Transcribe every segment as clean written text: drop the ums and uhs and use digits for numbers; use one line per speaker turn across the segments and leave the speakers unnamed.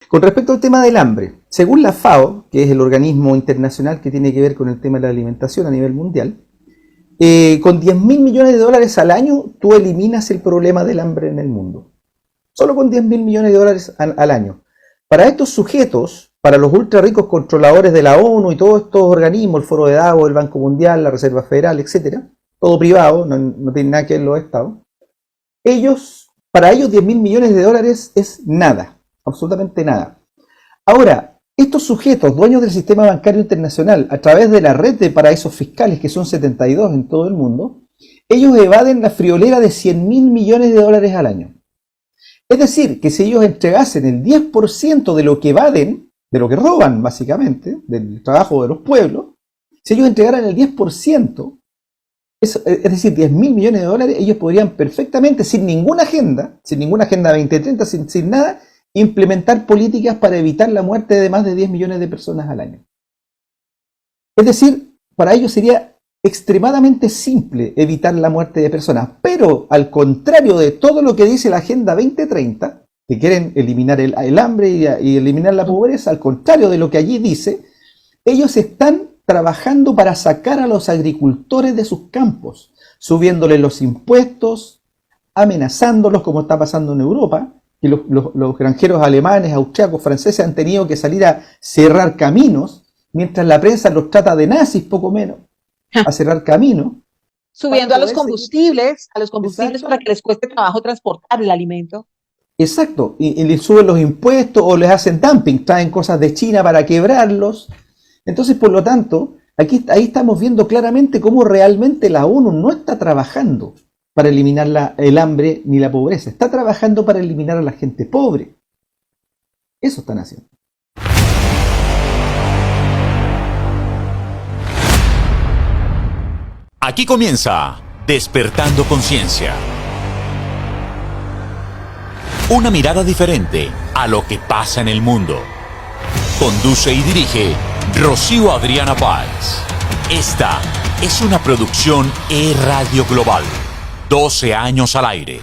Con respecto al tema del hambre, según la FAO, que es el organismo internacional que tiene que ver con el tema de la alimentación a nivel mundial, con 10 mil millones de dólares al año tú eliminas el problema del hambre en el mundo. Solo con 10 mil millones de dólares al año. Para estos sujetos, para los ultra ricos controladores de la ONU y todos estos organismos, el Foro de Davos, el Banco Mundial, la Reserva Federal, etcétera, todo privado, no tiene nada que ver los estados, para ellos 10 mil millones de dólares es nada, absolutamente nada. Ahora, estos sujetos, dueños del sistema bancario internacional, a través de la red de paraísos fiscales, que son 72 en todo el mundo, ellos evaden la friolera de 100 mil millones de dólares al año. Es decir, que si ellos entregasen el 10% de lo que evaden, de lo que roban básicamente, del trabajo de los pueblos, si ellos entregaran el 10%, es decir, 10 mil millones de dólares, ellos podrían perfectamente, sin ninguna agenda 2030, sin nada, implementar políticas para evitar la muerte de más de 10 millones de personas al año. Es decir, para ellos sería extremadamente simple evitar la muerte de personas, pero al contrario de todo lo que dice la Agenda 2030, que quieren eliminar el hambre y eliminar la pobreza, al contrario de lo que allí dice, ellos están trabajando para sacar a los agricultores de sus campos, subiéndoles los impuestos, amenazándolos como está pasando en Europa, que los granjeros alemanes, austriacos, franceses han tenido que salir a cerrar caminos, mientras la prensa los trata de nazis, poco menos, a cerrar caminos, para
Subiendo
poder seguir.
a los combustibles para
Exacto.
que les cueste trabajo transportar el alimento.
Exacto, y les suben los impuestos o les hacen dumping, traen cosas de China para quebrarlos. Entonces, por lo tanto, ahí estamos viendo claramente cómo realmente la ONU no está trabajando para eliminar el hambre ni la pobreza, está trabajando para eliminar a la gente pobre. Eso están haciendo.
Aquí comienza Despertando Conciencia. Una mirada diferente a lo que pasa en el mundo. Conduce y dirige Rocío Adriana Páez. Esta es una producción E-Radio Global. 12 años al aire.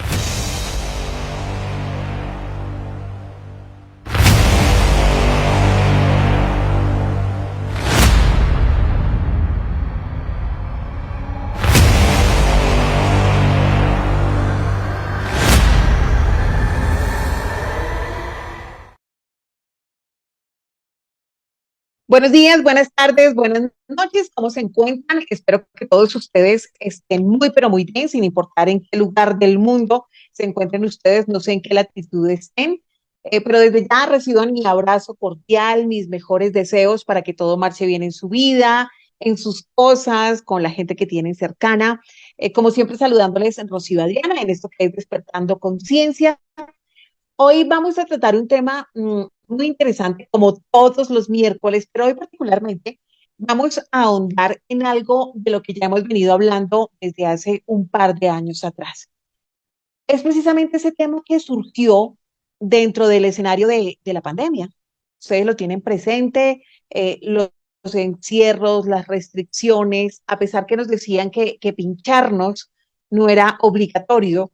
Buenos días, buenas tardes, buenas noches. ¿Cómo se encuentran? Espero que todos ustedes estén muy, pero muy bien, sin importar en qué lugar del mundo se encuentren ustedes, no sé en qué latitud estén. Pero desde ya reciban mi abrazo cordial, mis mejores deseos para que todo marche bien en su vida, en sus cosas, con la gente que tienen cercana. Como siempre, saludándoles en Rocío Adriana, en esto que es Despertando Conciencia. Hoy vamos a tratar un tema muy interesante, como todos los miércoles, pero hoy particularmente vamos a ahondar en algo de lo que ya hemos venido hablando desde hace un par de años atrás. Es precisamente ese tema que surgió dentro del escenario de la pandemia. Ustedes lo tienen presente, los encierros, las restricciones, a pesar que nos decían que pincharnos no era obligatorio,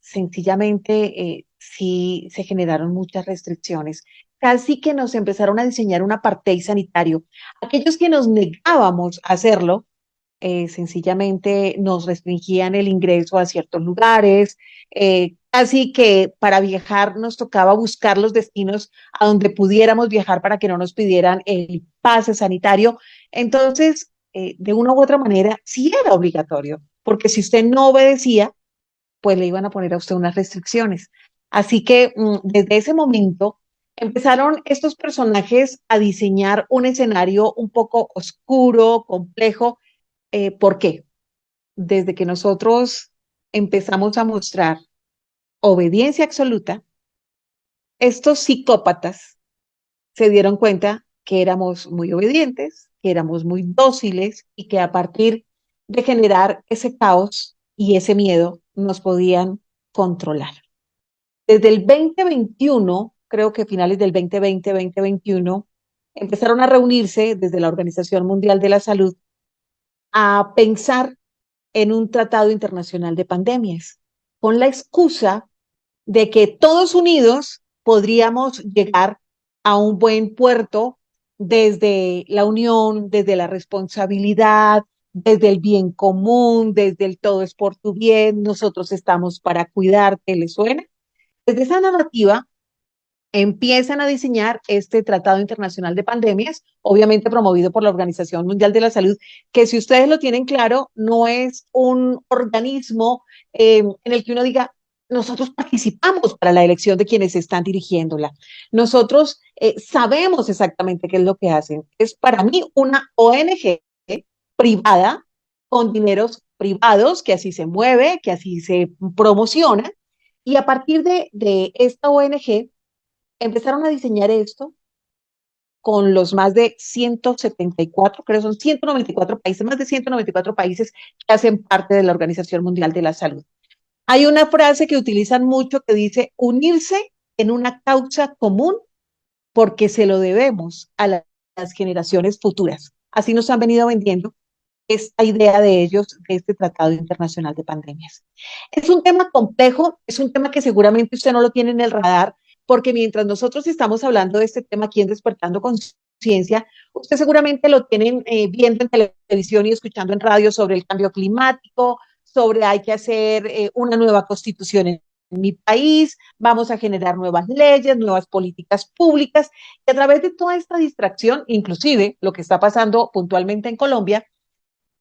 sencillamente sí se generaron muchas restricciones. Casi que nos empezaron a diseñar un apartheid sanitario. Aquellos que nos negábamos a hacerlo, sencillamente nos restringían el ingreso a ciertos lugares. Casi que para viajar nos tocaba buscar los destinos a donde pudiéramos viajar para que no nos pidieran el pase sanitario. Entonces, de una u otra manera, sí era obligatorio, porque si usted no obedecía, pues le iban a poner a usted unas restricciones. Así que desde ese momento empezaron estos personajes a diseñar un escenario un poco oscuro, complejo. ¿Por qué? Desde que nosotros empezamos a mostrar obediencia absoluta, estos psicópatas se dieron cuenta que éramos muy obedientes, que éramos muy dóciles y que a partir de generar ese caos y ese miedo nos podían controlar. Desde el 2021, creo que finales del 2020, 2021, empezaron a reunirse desde la Organización Mundial de la Salud a pensar en un tratado internacional de pandemias, con la excusa de que todos unidos podríamos llegar a un buen puerto desde la unión, desde la responsabilidad, desde el bien común, desde el todo es por tu bien, nosotros estamos para cuidarte, ¿le suena? Desde esa narrativa empiezan a diseñar este Tratado Internacional de Pandemias, obviamente promovido por la Organización Mundial de la Salud, que si ustedes lo tienen claro, no es un organismo en el que uno diga, nosotros participamos para la elección de quienes están dirigiéndola. Nosotros sabemos exactamente qué es lo que hacen. Es para mí una ONG privada con dineros privados, que así se mueve, que así se promociona. Y a partir de esta ONG, empezaron a diseñar esto con los más de 174, creo son 194 países, más de 194 países que hacen parte de la Organización Mundial de la Salud. Hay una frase que utilizan mucho que dice unirse en una causa común porque se lo debemos a las generaciones futuras. Así nos han venido vendiendo esta idea de ellos, de este Tratado Internacional de Pandemias. Es un tema complejo, es un tema que seguramente usted no lo tiene en el radar, porque mientras nosotros estamos hablando de este tema aquí en Despertando Conciencia, usted seguramente lo tienen viendo en televisión y escuchando en radio sobre el cambio climático, sobre hay que hacer una nueva constitución en mi país, vamos a generar nuevas leyes, nuevas políticas públicas, y a través de toda esta distracción, inclusive lo que está pasando puntualmente en Colombia,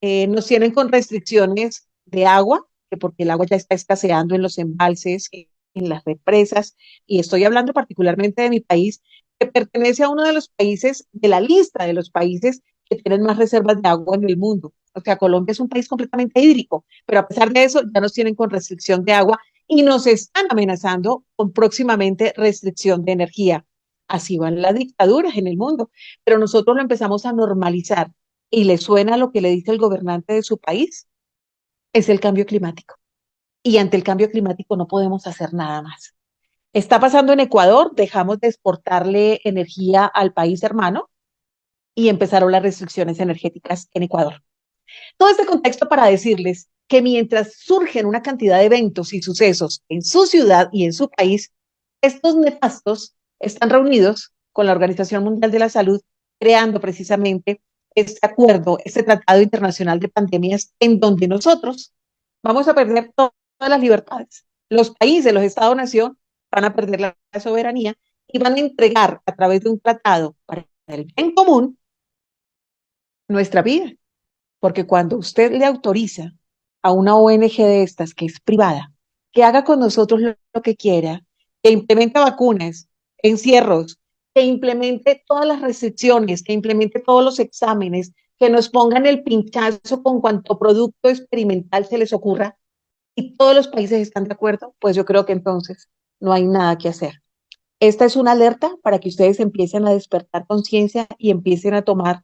nos tienen con restricciones de agua, que porque el agua ya está escaseando en los embalses, en las represas, y estoy hablando particularmente de mi país, que pertenece a uno de los países de la lista de los países que tienen más reservas de agua en el mundo. O sea, Colombia es un país completamente hídrico, pero a pesar de eso ya nos tienen con restricción de agua y nos están amenazando con próximamente restricción de energía. Así van las dictaduras en el mundo, pero nosotros lo empezamos a normalizar y le suena lo que le dice el gobernante de su país, es el cambio climático. Y ante el cambio climático no podemos hacer nada más. Está pasando en Ecuador, dejamos de exportarle energía al país hermano y empezaron las restricciones energéticas en Ecuador. Todo este contexto para decirles que mientras surgen una cantidad de eventos y sucesos en su ciudad y en su país, estos nefastos están reunidos con la Organización Mundial de la Salud, creando precisamente este acuerdo, este Tratado Internacional de Pandemias, en donde nosotros vamos a perder todas las libertades. Los países, los Estados-nación, van a perder la soberanía y van a entregar a través de un tratado para el bien común nuestra vida. Porque cuando usted le autoriza a una ONG de estas, que es privada, que haga con nosotros lo que quiera, que implemente vacunas, encierros, que implemente todas las restricciones, que implemente todos los exámenes, que nos pongan el pinchazo con cuanto producto experimental se les ocurra, y todos los países están de acuerdo, pues yo creo que entonces no hay nada que hacer. Esta es una alerta para que ustedes empiecen a despertar conciencia y empiecen a tomar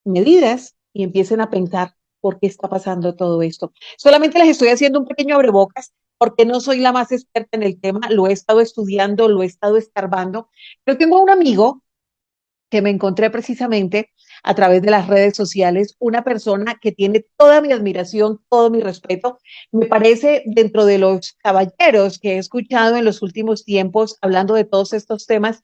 medidas y empiecen a pensar por qué está pasando todo esto. Solamente les estoy haciendo un pequeño abrebocas porque no soy la más experta en el tema, lo he estado estudiando, lo he estado escarbando, pero tengo un amigo que me encontré precisamente a través de las redes sociales, una persona que tiene toda mi admiración, todo mi respeto. Me parece dentro de los caballeros que he escuchado en los últimos tiempos hablando de todos estos temas,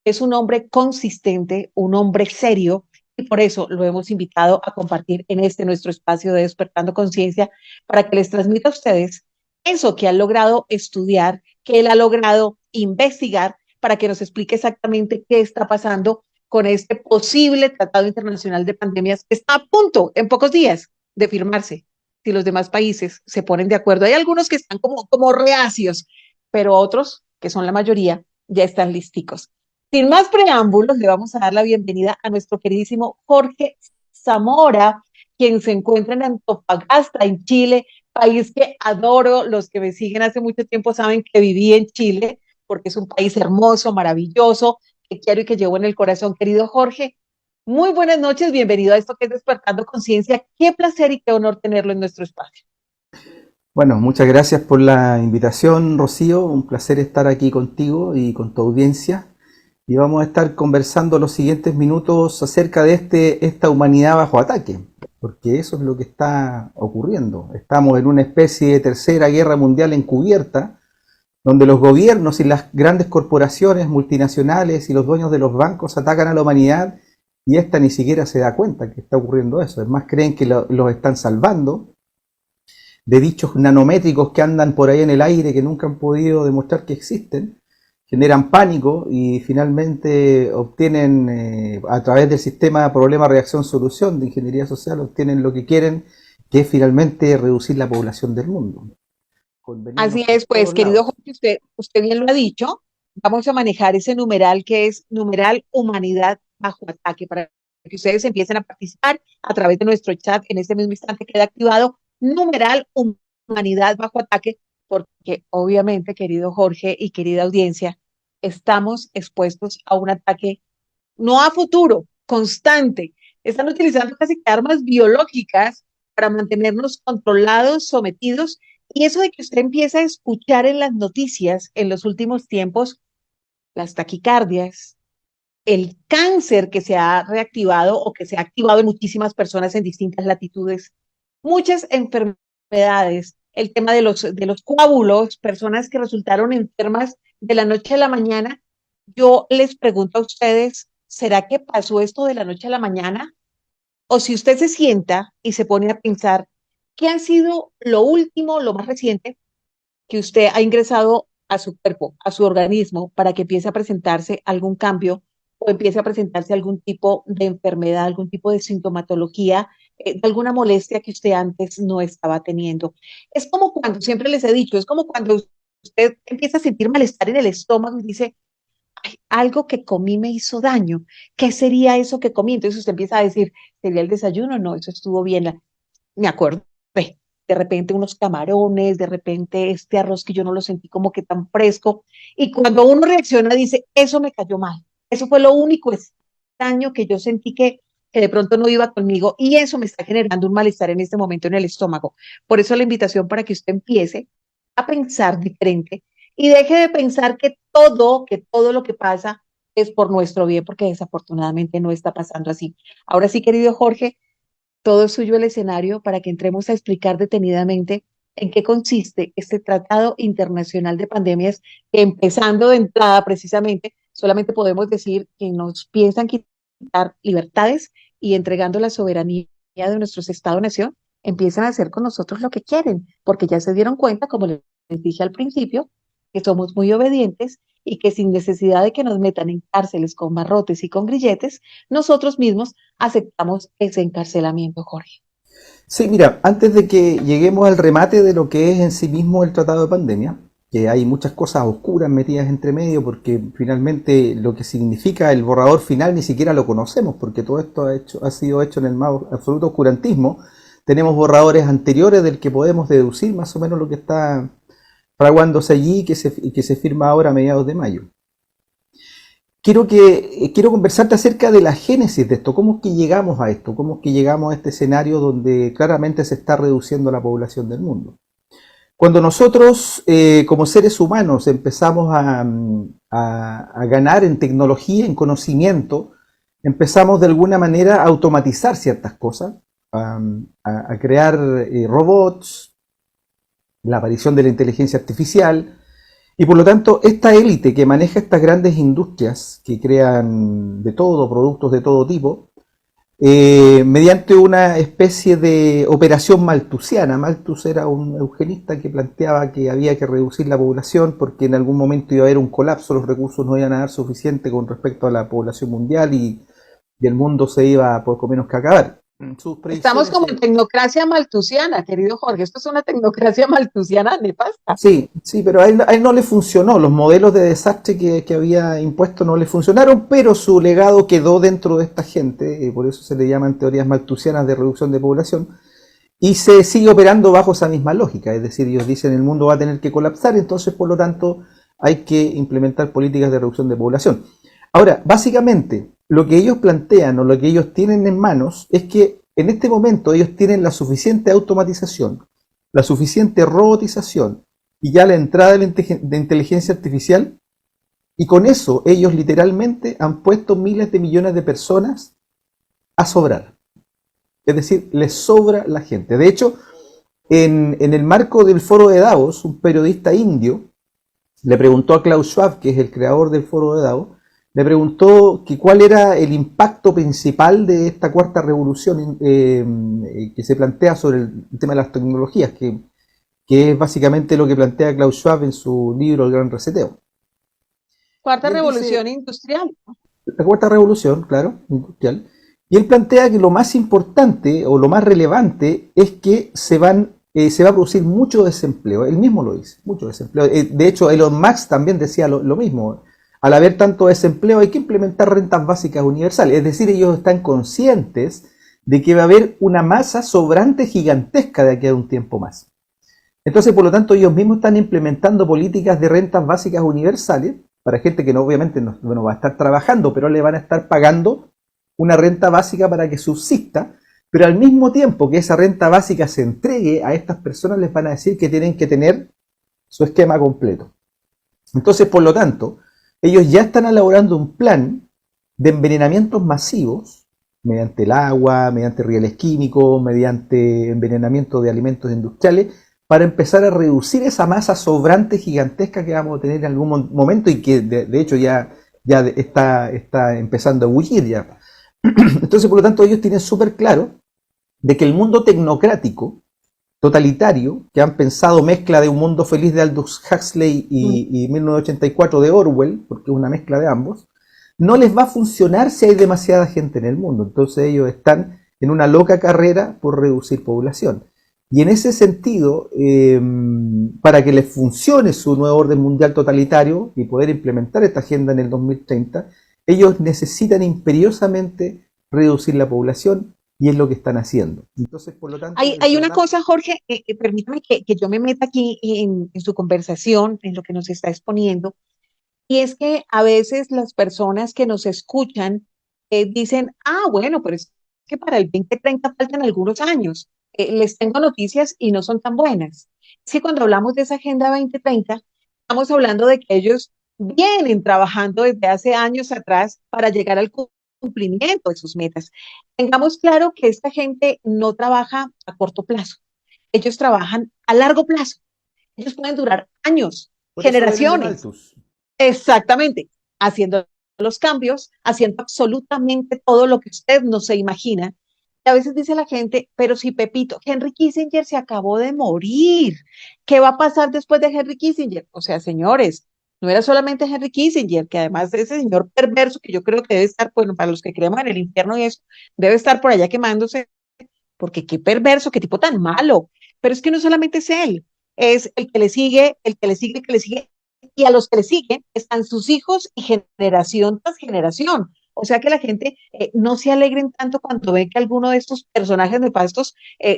es un hombre consistente, un hombre serio, y por eso lo hemos invitado a compartir en este nuestro espacio de Despertando Conciencia para que les transmita a ustedes eso que han logrado estudiar, que él ha logrado investigar, para que nos explique exactamente qué está pasando con este posible Tratado Internacional de Pandemias que está a punto, en pocos días, de firmarse, si los demás países se ponen de acuerdo. Hay algunos que están como reacios, pero otros, que son la mayoría, ya están listicos. Sin más preámbulos, le vamos a dar la bienvenida a nuestro queridísimo Jorge Zamora, quien se encuentra en Antofagasta, en Chile, país que adoro. Los que me siguen hace mucho tiempo saben que viví en Chile, porque es un país hermoso, maravilloso, que quiero y que llevo en el corazón. Querido Jorge, muy buenas noches, bienvenido a esto que es Despertando Conciencia. Qué placer y qué honor tenerlo en nuestro espacio.
Bueno, muchas gracias por la invitación, Rocío. Un placer estar aquí contigo y con tu audiencia. Y vamos a estar conversando los siguientes minutos acerca de esta humanidad bajo ataque, porque eso es lo que está ocurriendo. Estamos en una especie de tercera guerra mundial encubierta, donde los gobiernos y las grandes corporaciones multinacionales y los dueños de los bancos atacan a la humanidad y esta ni siquiera se da cuenta que está ocurriendo eso. Es más, creen que los están salvando de dichos nanométricos que andan por ahí en el aire que nunca han podido demostrar que existen, generan pánico y finalmente obtienen a través del sistema problema-reacción-solución de ingeniería social, obtienen lo que quieren, que es finalmente reducir la población del mundo.
Así es, pues, querido Jorge, usted bien lo ha dicho, vamos a manejar ese numeral que es numeral humanidad bajo ataque, para que ustedes empiecen a participar a través de nuestro chat en este mismo instante queda activado numeral humanidad bajo ataque, porque obviamente, querido Jorge y querida audiencia, estamos expuestos a un ataque no a futuro, constante. Están utilizando casi que armas biológicas para mantenernos controlados, sometidos, y eso de que usted empieza a escuchar en las noticias en los últimos tiempos las taquicardias, el cáncer que se ha reactivado o que se ha activado en muchísimas personas en distintas latitudes, muchas enfermedades, el tema de los coágulos, personas que resultaron enfermas de la noche a la mañana. Yo les pregunto a ustedes, ¿será que pasó esto de la noche a la mañana? O si usted se sienta y se pone a pensar, ¿qué ha sido lo último, lo más reciente que usted ha ingresado a su cuerpo, a su organismo, para que empiece a presentarse algún cambio o empiece a presentarse algún tipo de enfermedad, algún tipo de sintomatología, de alguna molestia que usted antes no estaba teniendo? Es como cuando, siempre les he dicho, es como cuando usted empieza a sentir malestar en el estómago y dice, "Ay, algo que comí me hizo daño. ¿Qué sería eso que comí?" Entonces usted empieza a decir, ¿sería el desayuno? No, eso estuvo bien. Me acuerdo, de repente unos camarones, de repente este arroz que yo no lo sentí como que tan fresco. Y cuando uno reacciona, dice, eso me cayó mal. Eso fue lo único extraño que yo sentí que de pronto no iba conmigo y eso me está generando un malestar en este momento en el estómago. Por eso la invitación para que usted empiece a pensar diferente y deje de pensar que todo lo que pasa es por nuestro bien, porque desafortunadamente no está pasando así. Ahora sí, querido Jorge, todo es suyo el escenario para que entremos a explicar detenidamente en qué consiste este Tratado Internacional de Pandemias, que empezando de entrada precisamente, solamente podemos decir que nos piensan quitar libertades y entregando la soberanía de nuestros Estados-nación, empiezan a hacer con nosotros lo que quieren, porque ya se dieron cuenta, como les dije al principio, que somos muy obedientes y que sin necesidad de que nos metan en cárceles con barrotes y con grilletes, nosotros mismos aceptamos ese encarcelamiento, Jorge.
Sí, mira, antes de que lleguemos al remate de lo que es en sí mismo el tratado de pandemia, que hay muchas cosas oscuras metidas entre medio, porque finalmente lo que significa el borrador final ni siquiera lo conocemos, porque todo esto ha sido hecho en el más absoluto oscurantismo. Tenemos borradores anteriores del que podemos deducir más o menos lo que está fraguándose allí y que se firma ahora a mediados de mayo. Quiero conversarte acerca de la génesis de esto, cómo es que llegamos a esto, cómo es que llegamos a este escenario donde claramente se está reduciendo la población del mundo. Cuando nosotros como seres humanos empezamos a ganar en tecnología, en conocimiento, empezamos de alguna manera a automatizar ciertas cosas, a crear robots, la aparición de la inteligencia artificial, y por lo tanto esta élite que maneja estas grandes industrias que crean de todo, productos de todo tipo, mediante una especie de operación malthusiana. Malthus era un eugenista que planteaba que había que reducir la población porque en algún momento iba a haber un colapso, los recursos no iban a dar suficiente con respecto a la población mundial y el mundo se iba poco menos que a acabar.
Estamos como en tecnocracia malthusiana, querido Jorge. Esto es una tecnocracia malthusiana nefasta.
Sí, sí, pero a él no le funcionó. Los modelos de desastre que había impuesto no le funcionaron, pero su legado quedó dentro de esta gente, por eso se le llaman teorías malthusianas de reducción de población, y se sigue operando bajo esa misma lógica. Es decir, ellos dicen el mundo va a tener que colapsar, entonces por lo tanto hay que implementar políticas de reducción de población. Ahora, básicamente, lo que ellos plantean o lo que ellos tienen en manos es que en este momento ellos tienen la suficiente automatización, la suficiente robotización y ya la entrada de inteligencia artificial, y con eso ellos literalmente han puesto miles de millones de personas a sobrar. Es decir, les sobra la gente. De hecho, en el marco del foro de Davos, un periodista indio le preguntó a Klaus Schwab, que es el creador del foro de Davos, le preguntó que cuál era el impacto principal de esta cuarta revolución que se plantea sobre el tema de las tecnologías, que es básicamente lo que plantea Klaus Schwab en su libro El Gran Reseteo.
Cuarta
Y él
revolución
dice,
industrial.
la cuarta revolución, claro, industrial, y él plantea que lo más importante o lo más relevante es que se va a producir mucho desempleo. Él mismo lo dice, mucho desempleo. De hecho, Elon Musk también decía lo mismo. Al haber tanto desempleo hay que implementar rentas básicas universales. Es decir, ellos están conscientes de que va a haber una masa sobrante gigantesca de aquí a un tiempo más. Entonces, por lo tanto, ellos mismos están implementando políticas de rentas básicas universales para gente que no, obviamente no va a estar trabajando, pero le van a estar pagando una renta básica para que subsista, pero al mismo tiempo que esa renta básica se entregue a estas personas, les van a decir que tienen que tener su esquema completo. Entonces, por lo tanto, ellos ya están elaborando un plan de envenenamientos masivos mediante el agua, mediante rieles químicos, mediante envenenamiento de alimentos industriales, para empezar a reducir esa masa sobrante gigantesca que vamos a tener en algún momento y que de hecho ya está empezando a bullir ya. Entonces, por lo tanto, ellos tienen súper claro de que el mundo tecnocrático, totalitario, que han pensado mezcla de Un Mundo Feliz de Aldous Huxley y 1984 de Orwell, porque es una mezcla de ambos, no les va a funcionar si hay demasiada gente en el mundo. Entonces ellos están en una loca carrera por reducir población. Y en ese sentido, para que les funcione su nuevo orden mundial totalitario y poder implementar esta agenda en el 2030, ellos necesitan imperiosamente reducir la población y es lo que están haciendo. Entonces, por lo tanto,
Hay una cosa, Jorge, permítame que yo me meta aquí en su conversación, en lo que nos está exponiendo, y es que a veces las personas que nos escuchan dicen, bueno, pero es que para el 2030 faltan algunos años. Les tengo noticias y no son tan buenas. Es que cuando hablamos de esa Agenda 2030, estamos hablando de que ellos vienen trabajando desde hace años atrás para llegar al cumplimiento de sus metas. Tengamos claro que esta gente no trabaja a corto plazo. Ellos trabajan a largo plazo. Ellos pueden durar años,
por eso le venden
generaciones.
altos.
Exactamente, haciendo los cambios, haciendo absolutamente todo lo que usted no se imagina. Y a veces dice la gente, pero si Pepito, Henry Kissinger se acabó de morir, ¿qué va a pasar después de Henry Kissinger? O sea, señores, no era solamente Henry Kissinger, que además de ese señor perverso que yo creo que debe estar, bueno, para los que creemos en el infierno y eso, debe estar por allá quemándose, porque qué perverso, qué tipo tan malo. Pero es que no solamente es él, es el que le sigue, el que le sigue, el que le sigue, y a los que le siguen están sus hijos y generación tras generación. O sea que la gente no se alegren tanto cuando ven que alguno de estos personajes nefastos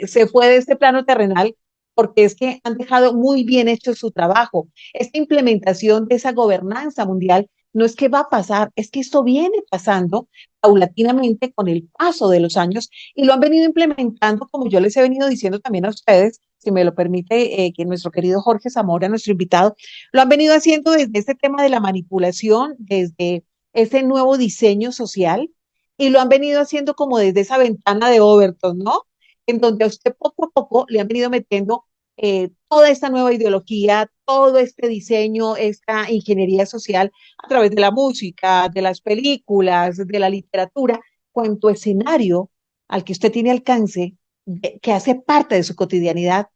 se fue de este plano terrenal, porque es que han dejado muy bien hecho su trabajo. Esta implementación de esa gobernanza mundial no es que va a pasar, es que esto viene pasando paulatinamente con el paso de los años y lo han venido implementando, como yo les he venido diciendo también a ustedes, si me lo permite, que nuestro querido Jorge Zamora, nuestro invitado, lo han venido haciendo desde este tema de la manipulación, desde ese nuevo diseño social, y lo han venido haciendo como desde esa ventana de Overton, ¿no? En donde a usted poco a poco le han venido metiendo toda esta nueva ideología, todo este diseño, esta ingeniería social a través de la música, de las películas, de la literatura, cuanto escenario al que usted tiene alcance, que hace parte de su cotidianidad,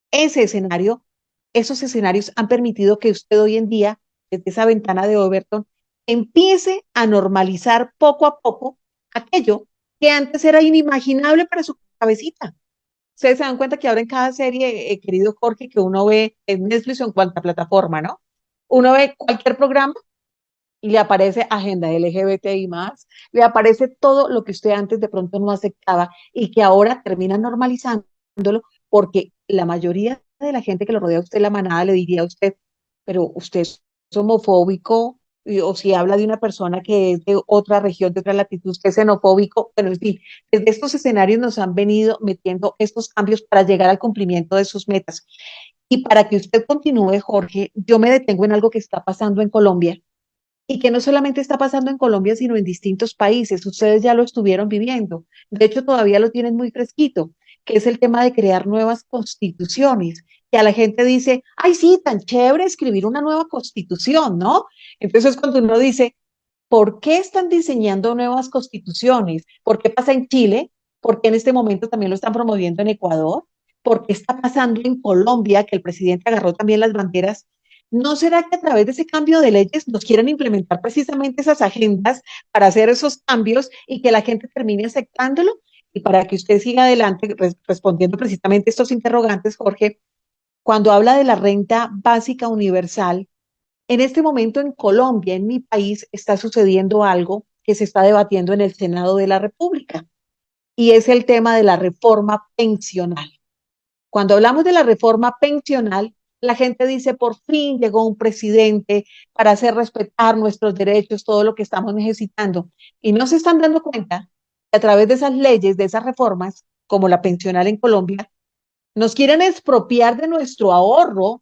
ese escenario, esos escenarios han permitido que usted hoy en día, desde esa ventana de Overton, empiece a normalizar poco a poco aquello que antes era inimaginable para su cabecita. Ustedes se dan cuenta que ahora en cada serie, querido Jorge, que uno ve en Netflix o en cualquier plataforma, ¿no? Uno ve cualquier programa y le aparece agenda LGBTI más, le aparece todo lo que usted antes de pronto no aceptaba y que ahora termina normalizándolo porque la mayoría de la gente que lo rodea a usted, la manada, le diría a usted, pero usted es homofóbico, o si habla de una persona que es de otra región, de otra latitud, usted es xenofóbico, pero en fin, desde estos escenarios nos han venido metiendo estos cambios para llegar al cumplimiento de sus metas. Y para que usted continúe, Jorge, yo me detengo en algo que está pasando en Colombia y que no solamente está pasando en Colombia, sino en distintos países. Ustedes ya lo estuvieron viviendo. De hecho, todavía lo tienen muy fresquito, que es el tema de crear nuevas constituciones. que a la gente dice, ay, sí, tan chévere escribir una nueva constitución, ¿no? Entonces cuando uno dice, ¿por qué están diseñando nuevas constituciones? ¿Por qué pasa en Chile? ¿Por qué en este momento también lo están promoviendo en Ecuador? ¿Por qué está pasando en Colombia, que el presidente agarró también las banderas? ¿No será que a través de ese cambio de leyes nos quieren implementar precisamente esas agendas para hacer esos cambios y que la gente termine aceptándolo? Y para que usted siga adelante respondiendo precisamente estos interrogantes, Jorge, cuando habla de la renta básica universal, en este momento en Colombia, en mi país, está sucediendo algo que se está debatiendo en el Senado de la República y es el tema de la reforma pensional. Cuando hablamos de la reforma pensional, la gente dice, por fin llegó un presidente para hacer respetar nuestros derechos, todo lo que estamos necesitando. Y no se están dando cuenta que a través de esas leyes, de esas reformas, como la pensional en Colombia, nos quieren expropiar de nuestro ahorro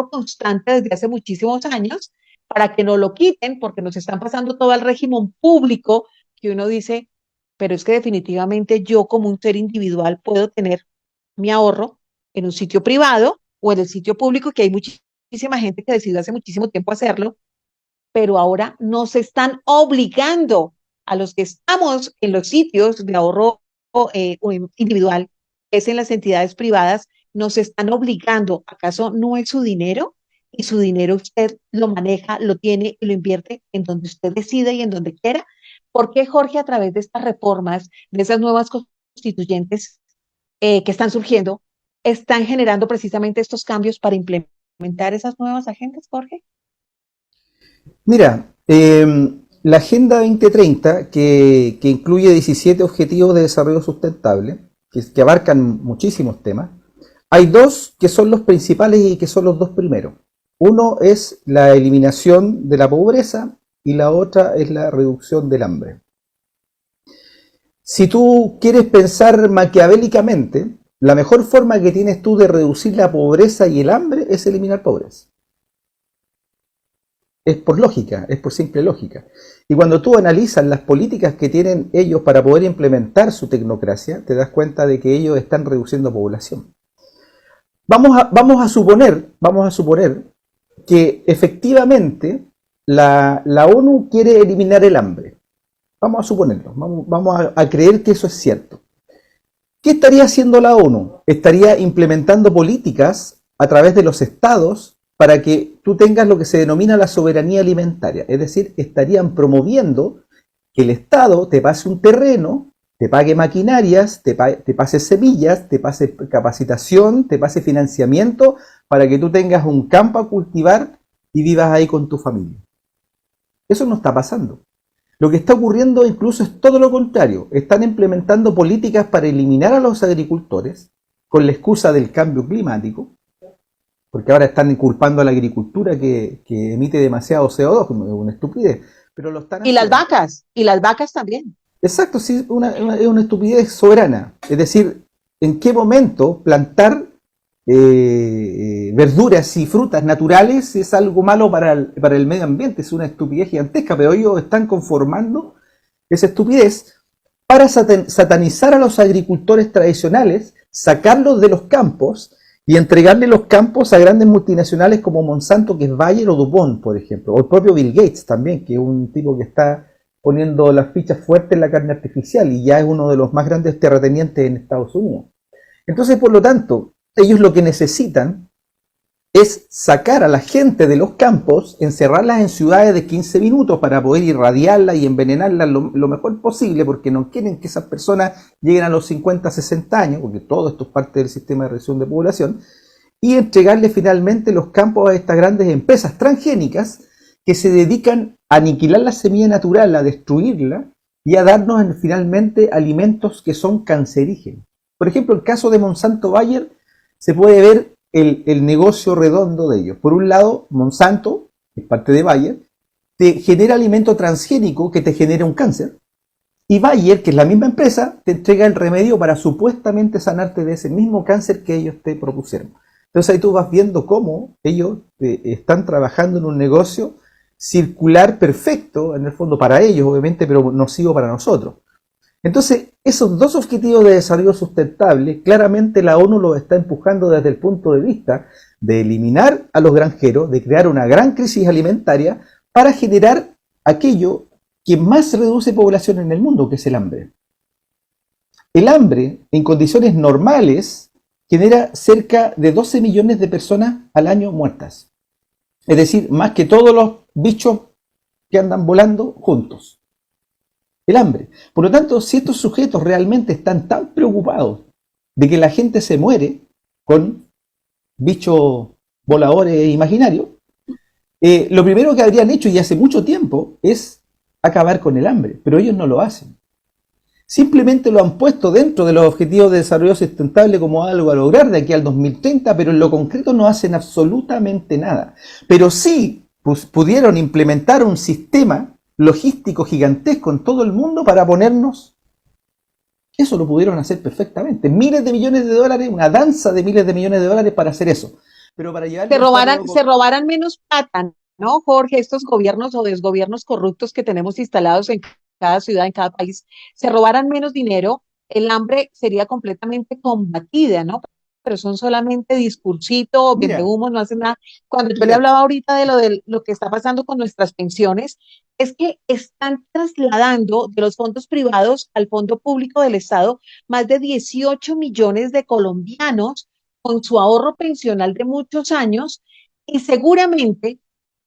constante desde hace muchísimos años, para que nos lo quiten, porque nos están pasando todo al régimen público, que uno dice, pero es que definitivamente yo como un ser individual puedo tener mi ahorro en un sitio privado o en el sitio público, que hay muchísima gente que decidió hace muchísimo tiempo hacerlo, pero ahora nos están obligando a los que estamos en los sitios de ahorro individual, es en las entidades privadas, nos están obligando. ¿Acaso no es su dinero? Y su dinero usted lo maneja, lo tiene y lo invierte en donde usted decida y en donde quiera. ¿Por qué, Jorge, a través de estas reformas, de esas nuevas constituyentes que están surgiendo, están generando precisamente estos cambios para implementar esas nuevas agendas, Jorge?
Mira, la Agenda 2030, que incluye 17 Objetivos de Desarrollo Sustentable, que abarcan muchísimos temas, hay dos que son los principales y que son los dos primeros. Uno es la eliminación de la pobreza y la otra es la reducción del hambre. Si tú quieres pensar maquiavélicamente, la mejor forma que tienes tú de reducir la pobreza y el hambre es eliminar pobreza. Es por lógica, es por simple lógica. Y cuando tú analizas las políticas que tienen ellos para poder implementar su tecnocracia, te das cuenta de que ellos están reduciendo población. Vamos a suponer que efectivamente la ONU quiere eliminar el hambre. Vamos a suponerlo, vamos a creer que eso es cierto. ¿Qué estaría haciendo la ONU? Estaría implementando políticas a través de los estados para que tú tengas lo que se denomina la soberanía alimentaria. Es decir, estarían promoviendo que el Estado te pase un terreno, te pague maquinarias, te pase semillas, te pase capacitación, te pase financiamiento para que tú tengas un campo a cultivar y vivas ahí con tu familia. Eso no está pasando. Lo que está ocurriendo incluso es todo lo contrario. Están implementando políticas para eliminar a los agricultores con la excusa del cambio climático, porque ahora están inculpando a la agricultura que emite demasiado CO2, como es una estupidez. Pero lo están
haciendo. Y las vacas también.
Exacto, sí, es una estupidez soberana. Es decir, ¿en qué momento plantar verduras y frutas naturales es algo malo para el medio ambiente? Es una estupidez gigantesca, pero ellos están conformando esa estupidez para satanizar a los agricultores tradicionales, sacarlos de los campos y entregarle los campos a grandes multinacionales como Monsanto, que es Bayer, o DuPont, por ejemplo, o el propio Bill Gates también, que es un tipo que está poniendo las fichas fuertes en la carne artificial y ya es uno de los más grandes terratenientes en Estados Unidos. Entonces, por lo tanto, ellos lo que necesitan es sacar a la gente de los campos, encerrarlas en ciudades de 15 minutos para poder irradiarlas y envenenarlas lo mejor posible, porque no quieren que esas personas lleguen a los 50, 60 años, porque todo esto es parte del sistema de reducción de población, y entregarle finalmente los campos a estas grandes empresas transgénicas que se dedican a aniquilar la semilla natural, a destruirla y a darnos finalmente alimentos que son cancerígenos. Por ejemplo, el caso de Monsanto Bayer, se puede ver el negocio redondo de ellos. Por un lado, Monsanto, que es parte de Bayer, te genera alimento transgénico que te genera un cáncer, y Bayer, que es la misma empresa, te entrega el remedio para supuestamente sanarte de ese mismo cáncer que ellos te propusieron. Entonces ahí tú vas viendo cómo ellos están trabajando en un negocio circular perfecto, en el fondo para ellos obviamente, pero nocivo para nosotros. Entonces, esos dos objetivos de desarrollo sustentable, claramente la ONU los está empujando desde el punto de vista de eliminar a los granjeros, de crear una gran crisis alimentaria para generar aquello que más reduce población en el mundo, que es el hambre. El hambre, en condiciones normales, genera cerca de 12 millones de personas al año muertas. Es decir, más que todos los bichos que andan volando juntos. El hambre. Por lo tanto, si estos sujetos realmente están tan preocupados de que la gente se muere con bichos voladores imaginarios, lo primero que habrían hecho y hace mucho tiempo es acabar con el hambre, pero ellos no lo hacen. Simplemente lo han puesto dentro de los objetivos de desarrollo sustentable como algo a lograr de aquí al 2030, pero en lo concreto no hacen absolutamente nada. Pero sí pudieron implementar un sistema logístico gigantesco en todo el mundo para ponernos, eso lo pudieron hacer perfectamente, miles de millones de dólares, una danza de miles de millones de dólares para hacer eso, pero para llevar
se robaran menos plata, ¿no, Jorge? Estos gobiernos o desgobiernos corruptos que tenemos instalados en cada ciudad, en cada país, se robaran menos dinero, el hambre sería completamente combatida, ¿no? Pero son solamente discursitos, vendehumos, no hacen nada. Cuando yo le hablaba ahorita de lo que está pasando con nuestras pensiones, es que están trasladando de los fondos privados al fondo público del Estado más de 18 millones de colombianos con su ahorro pensional de muchos años y seguramente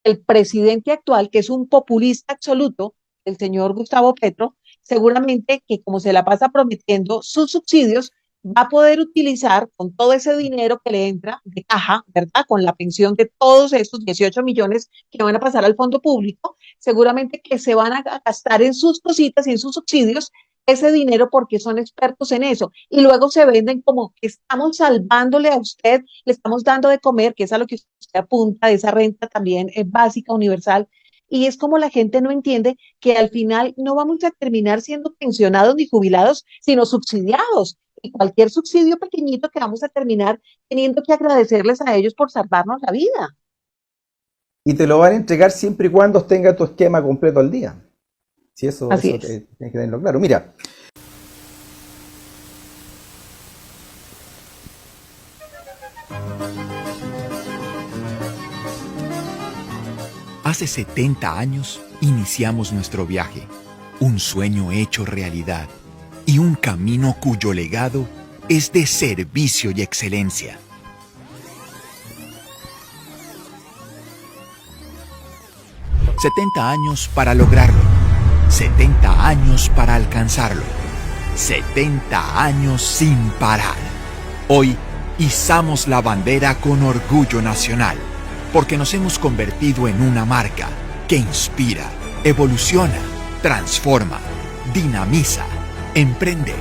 el presidente actual, que es un populista absoluto, el señor Gustavo Petro, seguramente que como se la pasa prometiendo sus subsidios, va a poder utilizar con todo ese dinero que le entra de caja, ¿verdad? Con la pensión de todos estos 18 millones que van a pasar al fondo público, seguramente que se van a gastar en sus cositas y en sus subsidios ese dinero porque son expertos en eso. Y luego se venden como que estamos salvándole a usted, le estamos dando de comer, que es a lo que usted apunta, de esa renta también básica, universal. Y es como la gente no entiende que al final no vamos a terminar siendo pensionados ni jubilados, sino subsidiados. Y cualquier subsidio pequeñito que vamos a terminar teniendo que agradecerles a ellos por salvarnos la vida.
Y te lo van a entregar siempre y cuando tenga tu esquema completo al día. Si eso tienes que tenerlo claro. Mira.
Hace 70 años iniciamos nuestro viaje, un sueño hecho realidad y un camino cuyo legado es de servicio y excelencia. «70 años para lograrlo, 70 años para alcanzarlo, 70 años sin parar. Hoy izamos la bandera con orgullo nacional, porque nos hemos convertido en una marca que inspira, evoluciona, transforma, dinamiza, emprende,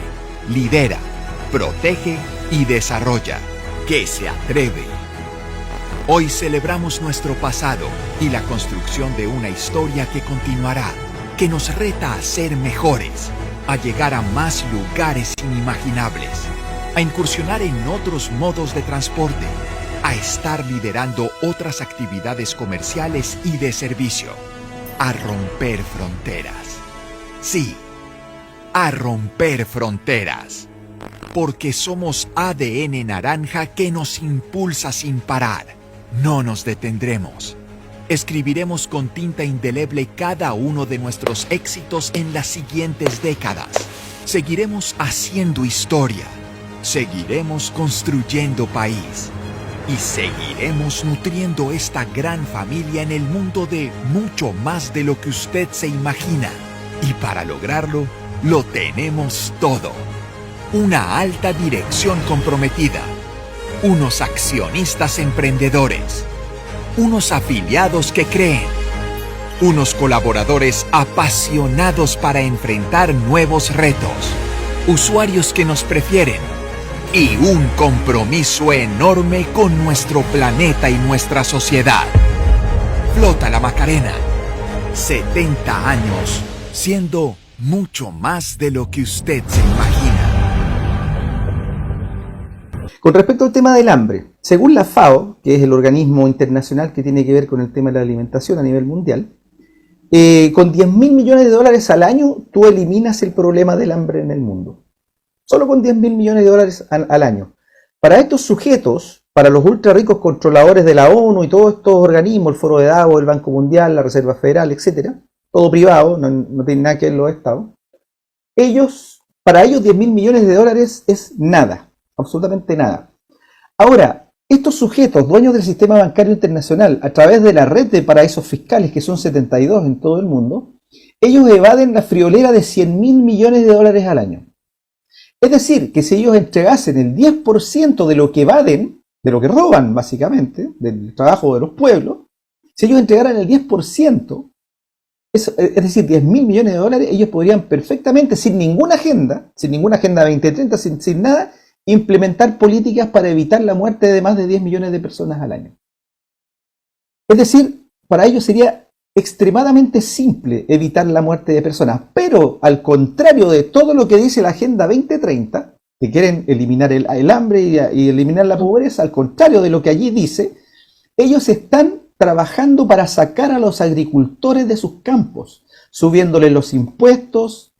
lidera, protege y desarrolla, que se atreve. Hoy celebramos nuestro pasado y la construcción de una historia que continuará, que nos reta a ser mejores, a llegar a más lugares inimaginables, a incursionar en otros modos de transporte, a estar liderando otras actividades comerciales y de servicio, a romper fronteras. Sí, a romper fronteras, porque somos ADN naranja que nos impulsa sin parar. No nos detendremos. Escribiremos con tinta indeleble cada uno de nuestros éxitos en las siguientes décadas. Seguiremos haciendo historia. Seguiremos construyendo país. Y seguiremos nutriendo esta gran familia en el mundo de mucho más de lo que usted se imagina. Y para lograrlo, lo tenemos todo. Una alta dirección comprometida. Unos accionistas emprendedores. Unos afiliados que creen. Unos colaboradores apasionados para enfrentar nuevos retos. Usuarios que nos prefieren. Y un compromiso enorme con nuestro planeta y nuestra sociedad. Flota la Macarena. 70 años, siendo mucho más de lo que usted se imagina.
Con respecto al tema del hambre, según la FAO, que es el organismo internacional que tiene que ver con el tema de la alimentación a nivel mundial, con 10.000 millones de dólares al año, tú eliminas el problema del hambre en el mundo. Solo con 10 mil millones de dólares al año. Para estos sujetos, para los ultra ricos controladores de la ONU y todos estos organismos, el Foro de Davos, el Banco Mundial, la Reserva Federal, etcétera, todo privado, no tiene nada que ver los estados, para ellos 10 mil millones de dólares es nada, absolutamente nada. Ahora, estos sujetos, dueños del sistema bancario internacional, a través de la red de paraísos fiscales, que son 72 en todo el mundo, ellos evaden la friolera de 100 mil millones de dólares al año. Es decir, que si ellos entregasen el 10% de lo que evaden, de lo que roban básicamente, del trabajo de los pueblos, si ellos entregaran el 10%, es decir, 10 mil millones de dólares, ellos podrían perfectamente, sin ninguna agenda 2030, sin nada, implementar políticas para evitar la muerte de más de 10 millones de personas al año. Es decir, para ellos sería extremadamente simple evitar la muerte de personas, pero al contrario de todo lo que dice la Agenda 2030, que quieren eliminar el hambre y eliminar la pobreza, al contrario de lo que allí dice, ellos están trabajando para sacar a los agricultores de sus campos, subiéndoles los impuestos,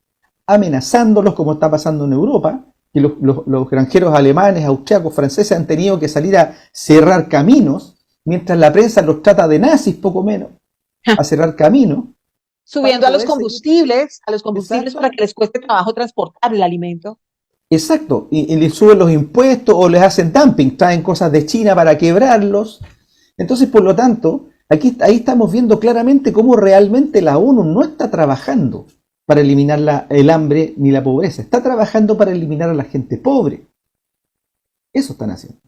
amenazándolos como está pasando en Europa, que los granjeros alemanes, austriacos, franceses han tenido que salir a cerrar caminos, mientras la prensa los trata de nazis, poco menos, a cerrar caminos.
Subiendo a los combustibles,
Exacto.
para que les cueste trabajo transportar el alimento.
Exacto, y les suben los impuestos o les hacen dumping, traen cosas de China para quebrarlos. Entonces, por lo tanto, ahí estamos viendo claramente cómo realmente la ONU no está trabajando para eliminar el hambre ni la pobreza, está trabajando para eliminar a la gente pobre. Eso están haciendo.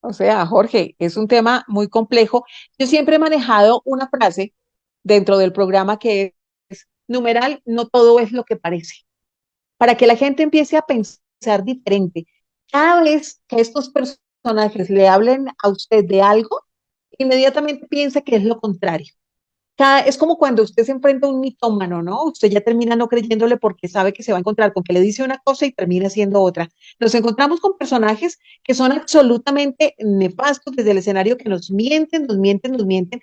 O sea, Jorge, es un tema muy complejo. Yo siempre he manejado una frase dentro del programa que es, numeral, no todo es lo que parece. Para que la gente empiece a pensar diferente. Cada vez que estos personajes le hablen a usted de algo, inmediatamente piensa que es lo contrario. Es como cuando usted se enfrenta a un mitómano, ¿no? Usted ya termina no creyéndole porque sabe que se va a encontrar con que le dice una cosa y termina siendo otra. Nos encontramos con personajes que son absolutamente nefastos desde el escenario, que nos mienten, nos mienten, nos mienten,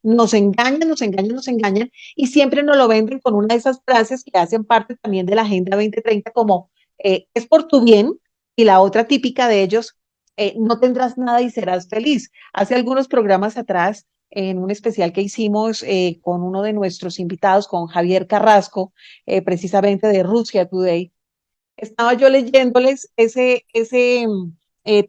nos engañan, nos engañan, nos engañan, y siempre nos lo venden con una de esas frases que hacen parte también de la Agenda 2030, como es por tu bien, y la otra típica de ellos, no tendrás nada y serás feliz. Hace algunos programas atrás, en un especial que hicimos con uno de nuestros invitados, con Javier Carrasco, precisamente de Rusia Today, estaba yo leyéndoles ese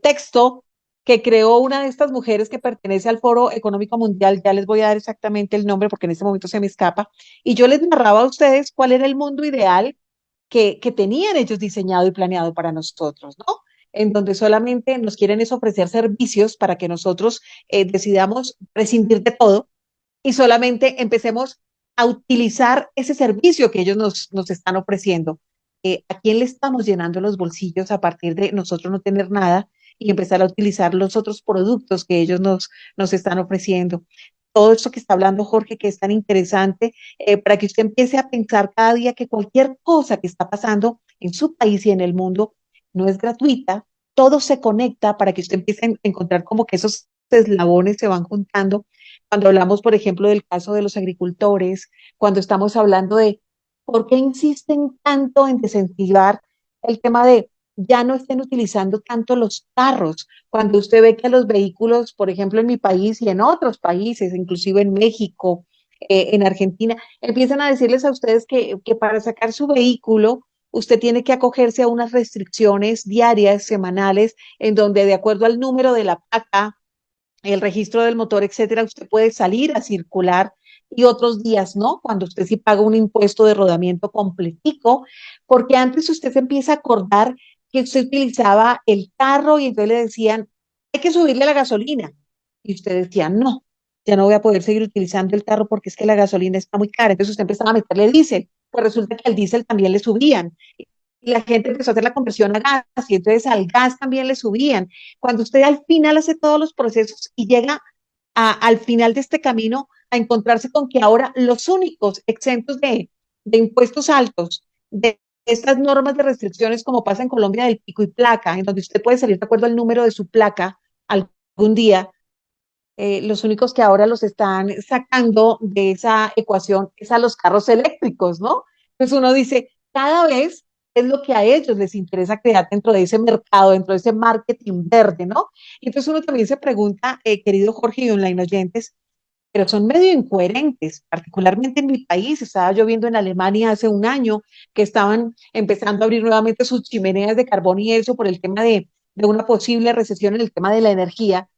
texto que creó una de estas mujeres que pertenece al Foro Económico Mundial. Ya les voy a dar exactamente el nombre porque en este momento se me escapa, y yo les narraba a ustedes cuál era el mundo ideal que tenían ellos diseñado y planeado para nosotros, ¿no? En donde solamente nos quieren es ofrecer servicios para que nosotros decidamos prescindir de todo y solamente empecemos a utilizar ese servicio que ellos nos están ofreciendo. ¿A quién le estamos llenando los bolsillos a partir de nosotros no tener nada y empezar a utilizar los otros productos que ellos nos están ofreciendo? Todo esto que está hablando Jorge, que es tan interesante, para que usted empiece a pensar cada día que cualquier cosa que está pasando en su país y en el mundo no es gratuita, todo se conecta para que usted empiece a encontrar como que esos eslabones se van juntando. Cuando hablamos, por ejemplo, del caso de los agricultores, cuando estamos hablando de por qué insisten tanto en desincentivar el tema de ya no estén utilizando tanto los carros, cuando usted ve que los vehículos, por ejemplo, en mi país y en otros países, inclusive en México, en Argentina, empiezan a decirles a ustedes que para sacar su vehículo, usted tiene que acogerse a unas restricciones diarias, semanales, en donde de acuerdo al número de la placa, el registro del motor, etcétera, usted puede salir a circular, y otros días no, cuando usted sí paga un impuesto de rodamiento completico, porque antes usted se empieza a acordar que usted utilizaba el carro y entonces le decían, hay que subirle la gasolina. Y usted decía, no, ya no voy a poder seguir utilizando el carro porque es que la gasolina está muy cara. Entonces usted empezaba a meterle diésel, pues resulta que al diésel también le subían. Y la gente empezó a hacer la conversión a gas y entonces al gas también le subían. Cuando usted al final hace todos los procesos y llega al final de este camino a encontrarse con que ahora los únicos exentos de impuestos altos, de estas normas de restricciones como pasa en Colombia del pico y placa, en donde usted puede salir de acuerdo al número de su placa algún día, los únicos que ahora los están sacando de esa ecuación es a los carros eléctricos, ¿no? Entonces uno dice, cada vez es lo que a ellos les interesa crear dentro de ese mercado, dentro de ese marketing verde, ¿no? Y entonces uno también se pregunta, querido Jorge y online oyentes, pero son medio incoherentes, particularmente en mi país. Estaba yo viendo en Alemania hace un año que estaban empezando a abrir nuevamente sus chimeneas de carbón y eso por el tema de una posible recesión en el tema de la energía.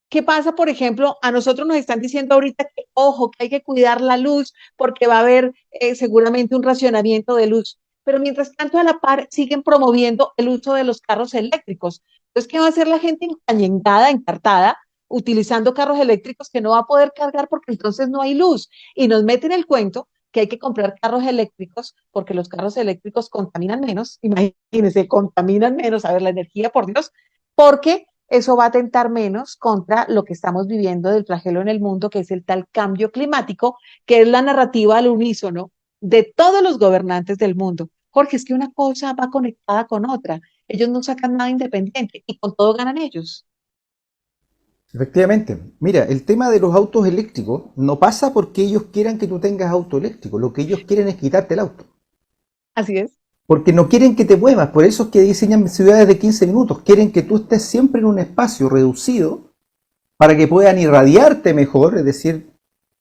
¿Qué pasa, por ejemplo? A nosotros nos están diciendo ahorita que, ojo, que hay que cuidar la luz porque va a haber seguramente un racionamiento de luz. Pero mientras tanto, a la par, siguen promoviendo el uso de los carros eléctricos. Entonces, ¿qué va a hacer la gente encañengada, encartada, utilizando carros eléctricos que no va a poder cargar porque entonces no hay luz? Y nos meten el cuento que hay que comprar carros eléctricos porque los carros eléctricos contaminan menos. Imagínense, contaminan menos, a ver, la energía, por Dios, porque eso va a atentar menos contra lo que estamos viviendo del flagelo en el mundo, que es el tal cambio climático, que es la narrativa al unísono de todos los gobernantes del mundo. Jorge, es que una cosa va conectada con otra. Ellos no sacan nada independiente y con todo ganan ellos.
Efectivamente. Mira, el tema de los autos eléctricos no pasa porque ellos quieran que tú tengas auto eléctrico. Lo que ellos quieren es quitarte el auto.
Así es.
Porque no quieren que te muevas. Por eso es que diseñan ciudades de 15 minutos. Quieren que tú estés siempre en un espacio reducido para que puedan irradiarte mejor, es decir,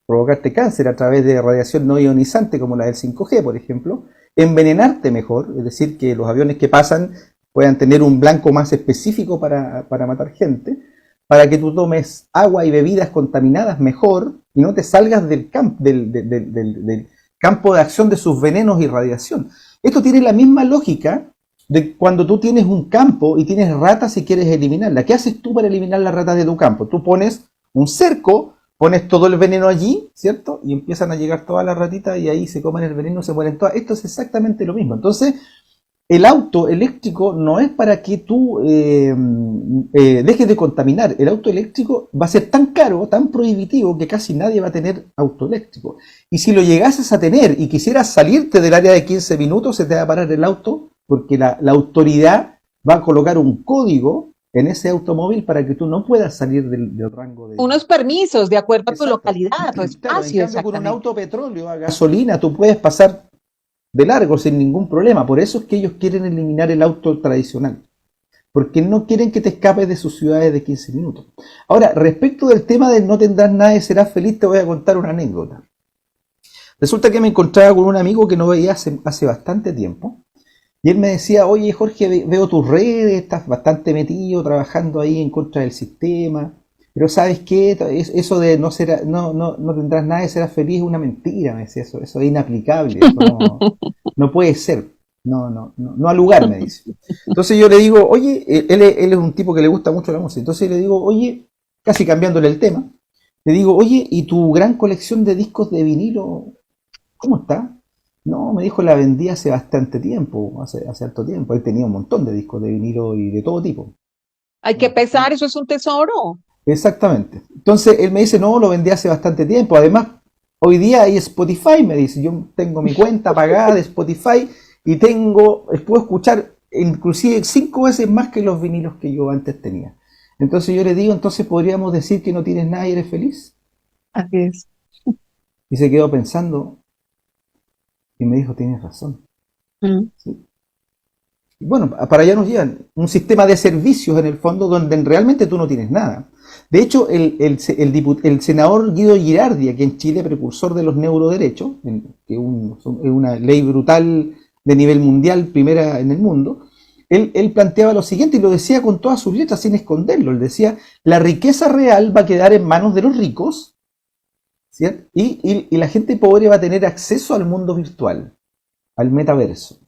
provocarte cáncer a través de radiación no ionizante como la del 5G, por ejemplo, envenenarte mejor, es decir, que los aviones que pasan puedan tener un blanco más específico para matar gente, para que tú tomes agua y bebidas contaminadas mejor y no te salgas del campo de acción de sus venenos y radiación. Esto tiene la misma lógica de cuando tú tienes un campo y tienes ratas y quieres eliminarla. ¿Qué haces tú para eliminar las ratas de tu campo? Tú pones un cerco, pones todo el veneno allí, ¿cierto? Y empiezan a llegar todas las ratitas y ahí se comen el veneno, se mueren todas. Esto es exactamente lo mismo. Entonces, el auto eléctrico no es para que tú dejes de contaminar. El auto eléctrico va a ser tan caro, tan prohibitivo, que casi nadie va a tener auto eléctrico. Y si lo llegases a tener y quisieras salirte del área de 15 minutos, se te va a parar el auto, porque la autoridad va a colocar un código en ese automóvil para que tú no puedas salir del rango de...
Unos permisos de acuerdo a tu
Exacto.
localidad, a tu
Claro, en
espacio,
cambio con un
exactamente.
auto petróleo a gasolina tú puedes pasar de largo sin ningún problema. Por eso es que ellos quieren eliminar el auto tradicional, porque no quieren que te escapes de sus ciudades de 15 minutos. Ahora, respecto del tema de no tendrás nada y serás feliz, te voy a contar una anécdota. Resulta que me encontraba con un amigo que no veía hace bastante tiempo, y él me decía, oye Jorge, veo tus redes, estás bastante metido trabajando ahí en contra del sistema, pero ¿sabes qué? Eso de no tendrás nada y serás feliz es una mentira, me decía eso es inaplicable, eso no puede ser, no al lugar, me dice. Entonces yo le digo, oye, él es un tipo que le gusta mucho la música, entonces le digo, oye, casi cambiándole el tema, le digo, oye, ¿y tu gran colección de discos de vinilo, cómo está? No, me dijo, la vendí hace bastante tiempo, hace harto tiempo. Él tenía un montón de discos de vinilo y de todo tipo.
Hay que pesar, eso es un tesoro.
Exactamente. Entonces él me dice, no, lo vendí hace bastante tiempo. Además, hoy día hay Spotify, me dice, yo tengo mi cuenta pagada de Spotify y puedo escuchar inclusive 5 veces más que los vinilos que yo antes tenía. Entonces yo le digo, entonces podríamos decir que no tienes nada y eres feliz.
Así es.
Y se quedó pensando y me dijo, tienes razón.
Mm.
¿Sí? Bueno, para allá nos llevan un sistema de servicios en el fondo donde realmente tú no tienes nada. De hecho, el senador Guido Girardi, aquí en Chile, precursor de los neuroderechos, que es una ley brutal de nivel mundial, primera en el mundo, él planteaba lo siguiente y lo decía con todas sus letras sin esconderlo. Él decía, la riqueza real va a quedar en manos de los ricos, ¿cierto? Y la gente pobre va a tener acceso al mundo virtual, al metaverso.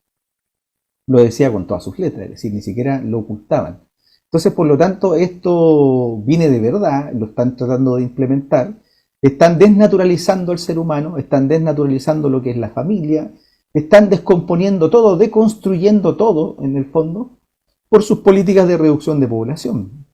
Lo decía con todas sus letras, es decir, ni siquiera lo ocultaban. Entonces, por lo tanto, esto viene de verdad, lo están tratando de implementar, están desnaturalizando al ser humano, están desnaturalizando lo que es la familia, están descomponiendo todo, deconstruyendo todo, en el fondo, por sus políticas de reducción de población.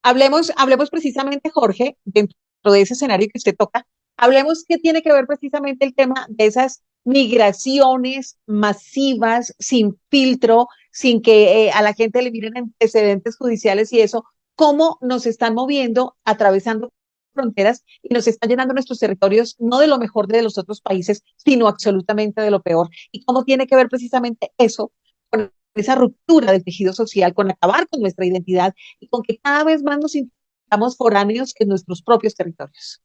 Hablemos precisamente, Jorge, dentro de ese escenario que usted toca, hablemos qué tiene que ver precisamente el tema de esas migraciones masivas, sin filtro, sin que a la gente le miren antecedentes judiciales y eso, cómo nos están moviendo, atravesando fronteras y nos están llenando nuestros territorios no de lo mejor de los otros países, sino absolutamente de lo peor. ¿Y cómo tiene que ver precisamente eso con esa ruptura del tejido social, con acabar con nuestra identidad y con que cada vez más nos sintamos foráneos en nuestros propios territorios?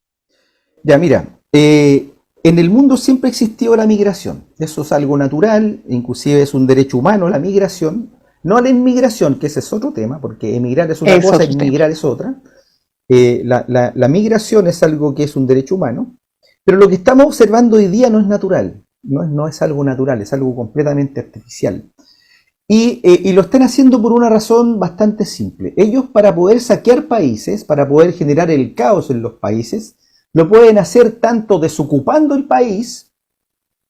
Ya, mira, en el mundo siempre existió la migración. Eso es algo natural, inclusive es un derecho humano la migración. No la inmigración, que ese es otro tema, porque emigrar es una
Es
cosa,
otro tema.
inmigrar es otra. La migración es algo que es un derecho humano, pero lo que estamos observando hoy día no es natural, no es algo natural, es algo completamente artificial. Y lo están haciendo por una razón bastante simple. Ellos, para poder saquear países, para poder generar el caos en los países, lo pueden hacer tanto desocupando el país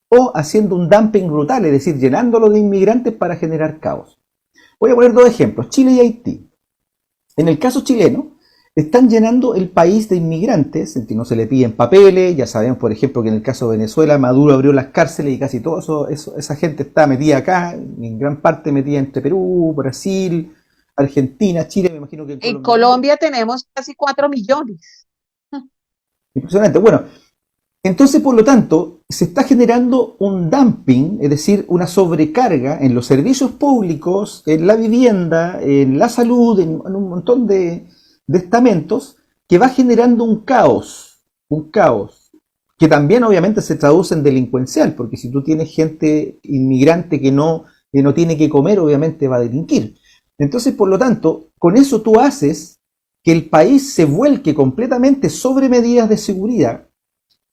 o haciendo un dumping brutal, es decir, llenándolo de inmigrantes para generar caos. Voy a poner dos ejemplos, Chile y Haití. En el caso chileno, están llenando el país de inmigrantes, en que no se le piden papeles. Ya sabemos, por ejemplo, que en el caso de Venezuela, Maduro abrió las cárceles y casi todo esa gente está metida acá, en gran parte metida entre Perú, Brasil, Argentina, Chile, me imagino que en
En
Colombia también.
Colombia tenemos casi 4 millones.
Impresionante. Bueno, entonces, por lo tanto, se está generando un dumping, es decir, una sobrecarga en los servicios públicos, en la vivienda, en la salud, en un montón de estamentos, que va generando un caos, que también obviamente se traduce en delincuencial, porque si tú tienes gente inmigrante que no tiene que comer, obviamente va a delinquir. Entonces, por lo tanto, con eso tú haces que el país se vuelque completamente sobre medidas de seguridad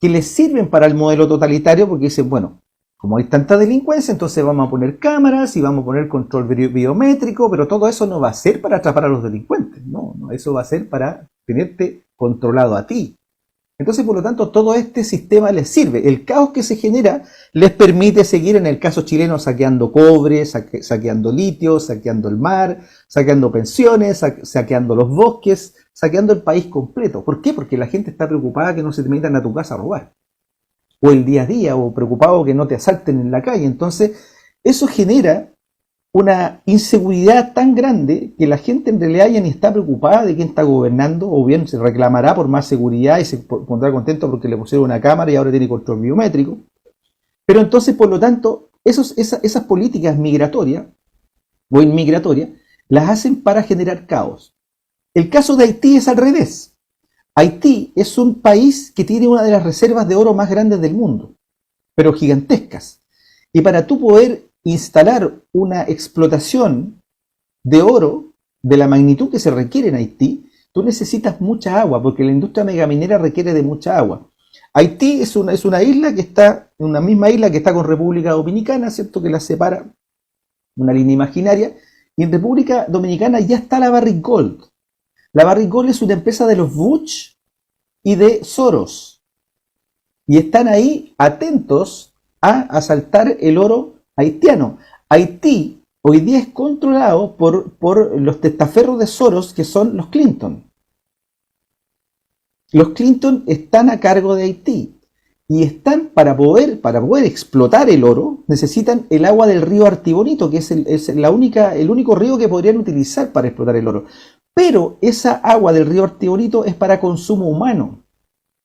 que les sirven para el modelo totalitario, porque dicen, bueno, como hay tanta delincuencia, entonces vamos a poner cámaras y vamos a poner control biométrico, pero todo eso no va a ser para atrapar a los delincuentes, no, eso va a ser para tenerte controlado a ti. Entonces, por lo tanto, todo este sistema les sirve. El caos que se genera les permite seguir, en el caso chileno, saqueando cobre, saqueando litio, saqueando el mar, saqueando pensiones, saqueando los bosques, saqueando el país completo. ¿Por qué? Porque la gente está preocupada que no se te metan a tu casa a robar. O el día a día, o preocupado que no te asalten en la calle. Entonces, eso genera una inseguridad tan grande que la gente en realidad ya ni está preocupada de quién está gobernando, o bien se reclamará por más seguridad y se pondrá contento porque le pusieron una cámara y ahora tiene control biométrico. Pero entonces, por lo tanto, esas políticas migratorias o inmigratorias las hacen para generar caos. El caso de Haití es al revés. Haití es un país que tiene una de las reservas de oro más grandes del mundo, pero gigantescas. Y para tú poder instalar una explotación de oro de la magnitud que se requiere en Haití, tú necesitas mucha agua, porque la industria megaminera requiere de mucha agua. Haití es una isla que está, una misma isla que está con República Dominicana, ¿cierto? Que la separa una línea imaginaria, y en República Dominicana ya está la Barrick Gold. La Barrick Gold es una empresa de los Bush y de Soros, y están ahí atentos a asaltar el oro haitiano. Haití hoy día es controlado por los testaferros de Soros, que son los Clinton. Los Clinton están a cargo de Haití y están para poder explotar el oro, necesitan el agua del río Artibonito, que es el único río que podrían utilizar para explotar el oro. Pero esa agua del río Artibonito es para consumo humano.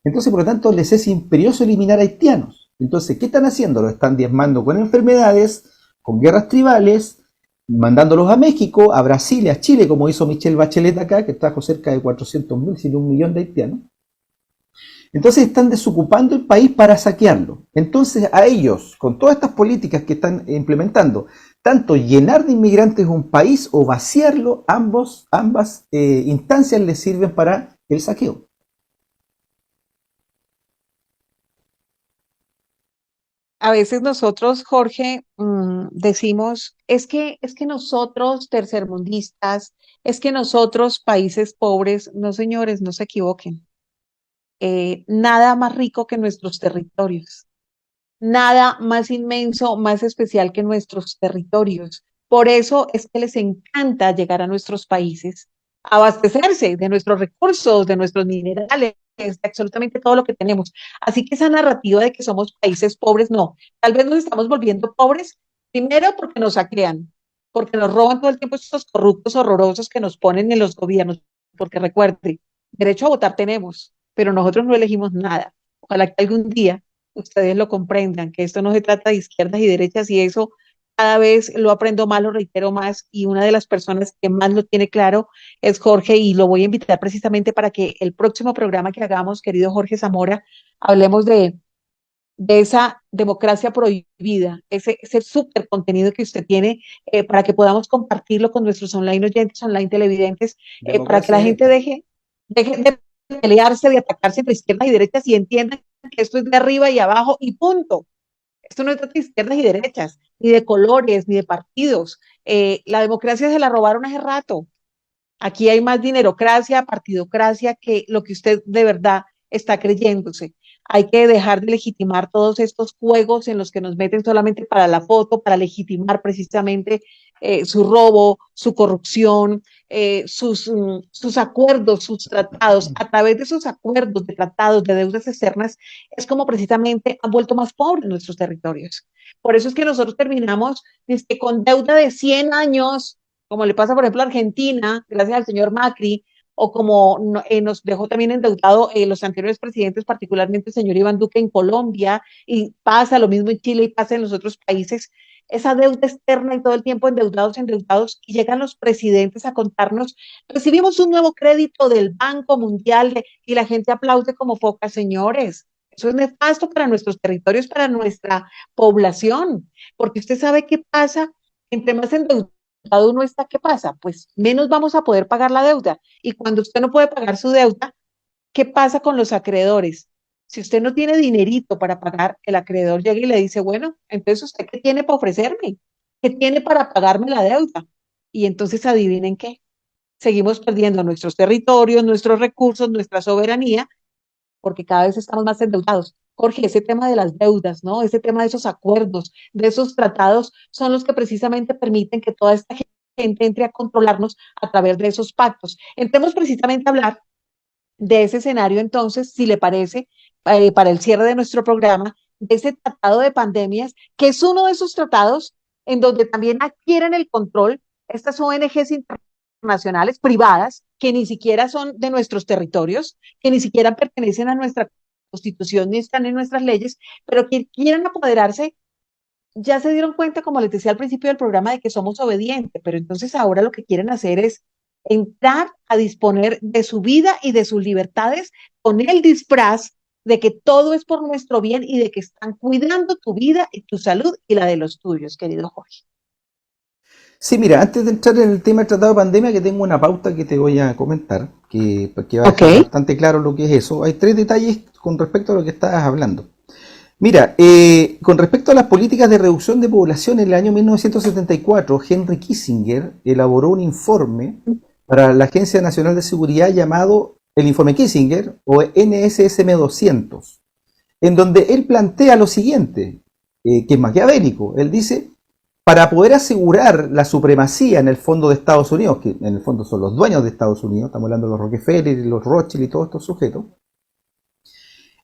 Entonces, por lo tanto, les es imperioso eliminar haitianos. Entonces, ¿qué están haciendo? Lo están diezmando con enfermedades, con guerras tribales, mandándolos a México, a Brasil y a Chile, como hizo Michelle Bachelet acá, que trajo cerca de 400.000, sino 1 millón de haitianos. Entonces están desocupando el país para saquearlo. Entonces a ellos, con todas estas políticas que están implementando, tanto llenar de inmigrantes un país o vaciarlo, ambas instancias les sirven para el saqueo.
A veces nosotros, Jorge, decimos, es que nosotros tercermundistas, es que nosotros países pobres, no señores, no se equivoquen. Nada más rico que nuestros territorios, nada más inmenso, más especial que nuestros territorios. Por eso es que les encanta llegar a nuestros países, abastecerse de nuestros recursos, de nuestros minerales, de absolutamente todo lo que tenemos. Así que esa narrativa de que somos países pobres, no. Tal vez nos estamos volviendo pobres, primero porque nos saquean, porque nos roban todo el tiempo estos corruptos horrorosos que nos ponen en los gobiernos. Porque recuerde, derecho a votar tenemos, pero nosotros no elegimos nada. Ojalá que algún día ustedes lo comprendan, que esto no se trata de izquierdas y derechas, y eso cada vez lo aprendo más, lo reitero más, y una de las personas que más lo tiene claro es Jorge, y lo voy a invitar precisamente para que el próximo programa que hagamos, querido Jorge Zamora, hablemos de esa democracia prohibida, ese súper contenido que usted tiene, para que podamos compartirlo con nuestros online oyentes, online televidentes, para que
Democracia
la gente
directa.
deje de pelearse, de atacarse entre izquierdas y derechas y entiendan que esto es de arriba y abajo y punto. Esto no es de izquierdas y derechas, ni de colores, ni de partidos. La democracia se la robaron hace rato. Aquí hay más dinerocracia, partidocracia, que lo que usted de verdad está creyéndose. Hay que dejar de legitimar todos estos juegos en los que nos meten solamente para la foto, para legitimar precisamente su robo, su corrupción, sus acuerdos, sus tratados. A través de esos acuerdos, de tratados, de deudas externas, es como precisamente han vuelto más pobres nuestros territorios. Por eso es que nosotros terminamos con deuda de 100 años, como le pasa, por ejemplo, a Argentina, gracias al señor Macri, o como nos dejó también endeudado los anteriores presidentes, particularmente el señor Iván Duque en Colombia, y pasa lo mismo en Chile y pasa en los otros países, esa deuda externa y todo el tiempo endeudados, endeudados, y llegan los presidentes a contarnos, recibimos un nuevo crédito del Banco Mundial y la gente aplaude como foca, señores. Eso es nefasto para nuestros territorios, para nuestra población, porque usted sabe qué pasa entre más endeudados uno está, ¿qué pasa? Pues menos vamos a poder pagar la deuda. Y cuando usted no puede pagar su deuda, ¿qué pasa con los acreedores? Si usted no tiene dinerito para pagar, el acreedor llega y le dice, bueno, entonces usted ¿qué tiene para ofrecerme? ¿Qué tiene para pagarme la deuda? Y entonces adivinen qué, seguimos perdiendo nuestros territorios, nuestros recursos, nuestra soberanía, porque cada vez estamos más endeudados. Jorge, ese tema de las deudas, ¿no? Ese tema de esos acuerdos, de esos tratados, son los que precisamente permiten que toda esta gente entre a controlarnos a través de esos pactos. Entremos precisamente a hablar de ese escenario, entonces, si le parece, para el cierre de nuestro programa, de ese tratado de pandemias, que es uno de esos tratados en donde también adquieren el control estas ONGs internacionales privadas que ni siquiera son de nuestros territorios, que ni siquiera pertenecen a nuestra constitución ni están en nuestras leyes, pero que quieren apoderarse. Ya se dieron cuenta, como les decía al principio del programa, de que somos obedientes, pero entonces ahora lo que quieren hacer es entrar a disponer de su vida y de sus libertades con el disfraz de que todo es por nuestro bien y de que están cuidando tu vida y tu salud y la de los tuyos, querido Jorge.
Sí, mira, antes de entrar en el tema del tratado de pandemia, que tengo una pauta que te voy a comentar, que va a dejar
Ok.
bastante claro lo que es eso. Hay tres detalles con respecto a lo que estabas hablando. Mira, con respecto a las políticas de reducción de población, en el año 1974, Henry Kissinger elaboró un informe para la Agencia Nacional de Seguridad llamado el informe Kissinger o NSSM 200, en donde él plantea lo siguiente, que es maquiavélico. Él dice, para poder asegurar la supremacía en el fondo de Estados Unidos, que en el fondo son los dueños de Estados Unidos, estamos hablando de los Rockefeller, los Rothschild y todos estos sujetos,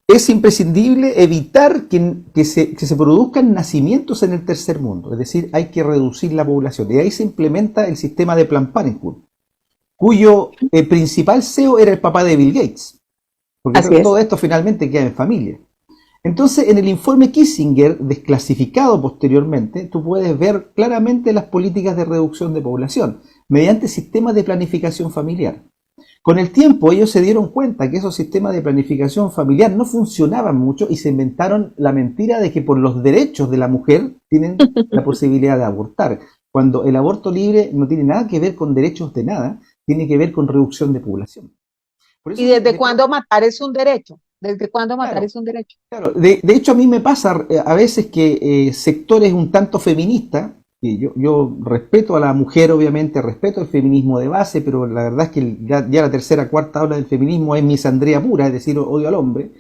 es imprescindible evitar que se produzcan nacimientos en el tercer mundo, es decir, hay que reducir la población. Y ahí se implementa el sistema de Planned Parenthood, cuyo principal CEO era el papá de Bill Gates, porque
Así es.
todo esto finalmente queda en familia. Entonces, en el informe Kissinger, desclasificado posteriormente, tú puedes ver claramente las políticas de reducción de población mediante sistemas de planificación familiar. Con el tiempo ellos se dieron cuenta que esos sistemas de planificación familiar no funcionaban mucho y se inventaron la mentira de que por los derechos de la mujer tienen la posibilidad de abortar, cuando el aborto libre no tiene nada que ver con derechos de nada, tiene que ver con reducción de población. Por
¿Y
eso,
desde cuándo matar es un derecho? ¿Desde cuándo matar
claro,
es un derecho?
claro. De hecho, a mí me pasa a veces que sectores un tanto feministas, y yo respeto a la mujer, obviamente, respeto el feminismo de base, pero la verdad es que ya la tercera, cuarta ola del feminismo es misandría pura, es decir, odio al hombre.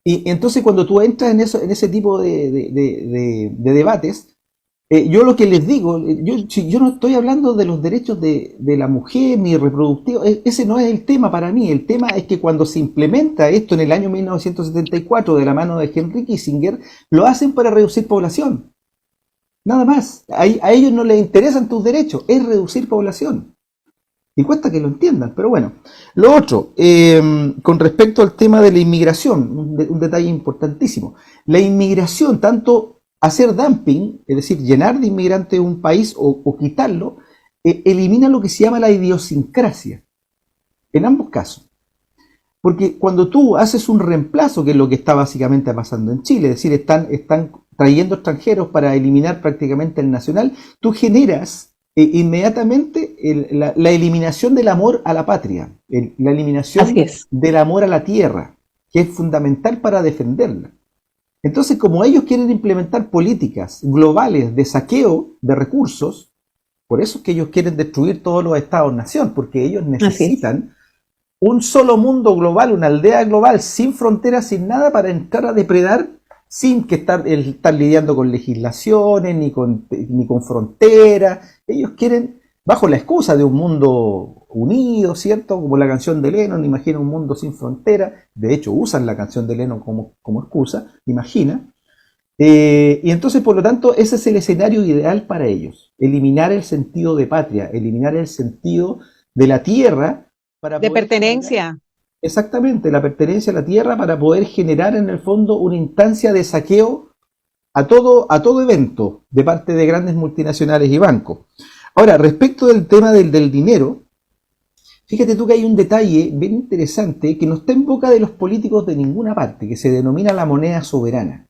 Y entonces cuando tú entras en ese tipo de debates, yo lo que les digo, yo no estoy hablando de los derechos de la mujer ni reproductivo, ese no es el tema para mí. El tema es que cuando se implementa esto en el año 1974 de la mano de Henry Kissinger, lo hacen para reducir población. Nada más. A ellos no les interesan tus derechos, es reducir población. Y cuesta que lo entiendan, pero bueno. Lo otro, con respecto al tema de la inmigración, un detalle importantísimo. La inmigración, tanto hacer dumping, es decir, llenar de inmigrantes un país o quitarlo, elimina lo que se llama la idiosincrasia, en ambos casos. Porque cuando tú haces un reemplazo, que es lo que está básicamente pasando en Chile, es decir, están trayendo extranjeros para eliminar prácticamente el nacional, tú generas inmediatamente la eliminación del amor a la patria, la eliminación del amor a la tierra, que es fundamental para defenderla. Entonces, como ellos quieren implementar políticas globales de saqueo de recursos, por eso es que ellos quieren destruir todos los estados-nación, porque ellos necesitan un solo mundo global, una aldea global, sin fronteras, sin nada, para entrar a depredar, sin que estar lidiando con legislaciones, ni con fronteras. Ellos quieren, bajo la excusa de un mundo unido, ¿cierto? Como la canción de Lennon, imagina un mundo sin fronteras. De hecho, usan la canción de Lennon como excusa, imagina. Y entonces, por lo tanto, ese es el escenario ideal para ellos. Eliminar el sentido de patria, eliminar el sentido de la tierra.
De pertenencia.
Exactamente, la pertenencia a la tierra, para poder generar en el fondo una instancia de saqueo a todo evento de parte de grandes multinacionales y bancos. Ahora, respecto del tema del dinero, fíjate tú que hay un detalle bien interesante que no está en boca de los políticos de ninguna parte, que se denomina la moneda soberana.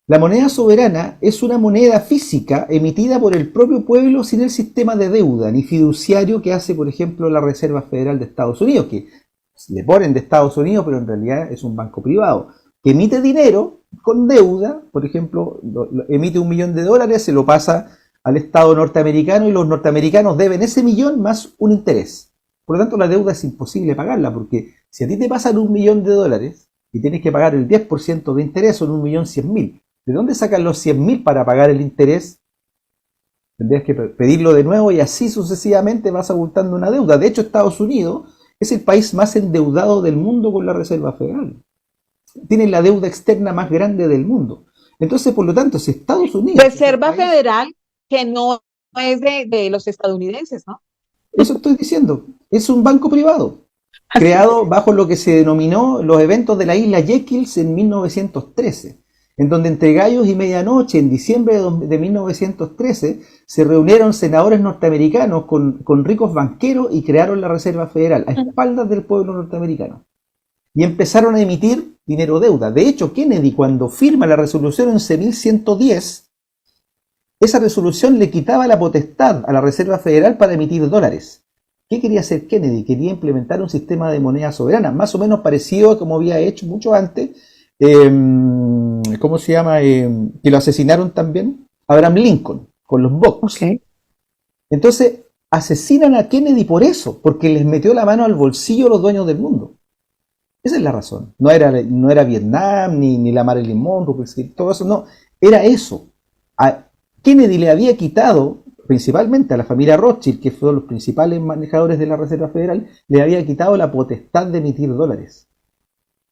La moneda soberana es una moneda física emitida por el propio pueblo sin el sistema de deuda ni fiduciario que hace, por ejemplo, la Reserva Federal de Estados Unidos, que le ponen de Estados Unidos, pero en realidad es un banco privado, que emite dinero con deuda. Por ejemplo, emite $1 millón, se lo pasa al Estado norteamericano y los norteamericanos deben ese millón más un interés. Por lo tanto, la deuda es imposible pagarla, porque si a ti te pasan $1 millón y tienes que pagar el 10% de interés, son 1.100.000. ¿De dónde sacan los 100.000 para pagar el interés? Tendrías que pedirlo de nuevo y así sucesivamente vas abultando una deuda. De hecho, Estados Unidos es el país más endeudado del mundo con la Reserva Federal. Tiene la deuda externa más grande del mundo. Entonces, por lo tanto, si Estados Unidos...
Reserva Federal que no es de los estadounidenses, ¿no?
Eso estoy diciendo. Es un banco privado, creado bajo lo que se denominó los eventos de la isla Jekyll en 1913. En donde entre gallos y medianoche, en diciembre de 1913, se reunieron senadores norteamericanos con ricos banqueros y crearon la Reserva Federal, a espaldas del pueblo norteamericano. Y empezaron a emitir dinero deuda. De hecho, Kennedy, cuando firma la resolución 11.110, esa resolución le quitaba la potestad a la Reserva Federal para emitir dólares. ¿Qué quería hacer Kennedy? Quería implementar un sistema de moneda soberana, más o menos parecido a como había hecho mucho antes. ¿Cómo se llama? Que lo asesinaron también, Abraham Lincoln, con los Bucks.
Okay.
Entonces, asesinan a Kennedy por eso, porque les metió la mano al bolsillo a los dueños del mundo. Esa es la razón. No era Vietnam, ni la Marilyn Monroe, todo eso, no. Era eso. A Kennedy le había quitado, principalmente a la familia Rothschild, que fueron los principales manejadores de la Reserva Federal, le había quitado la potestad de emitir dólares.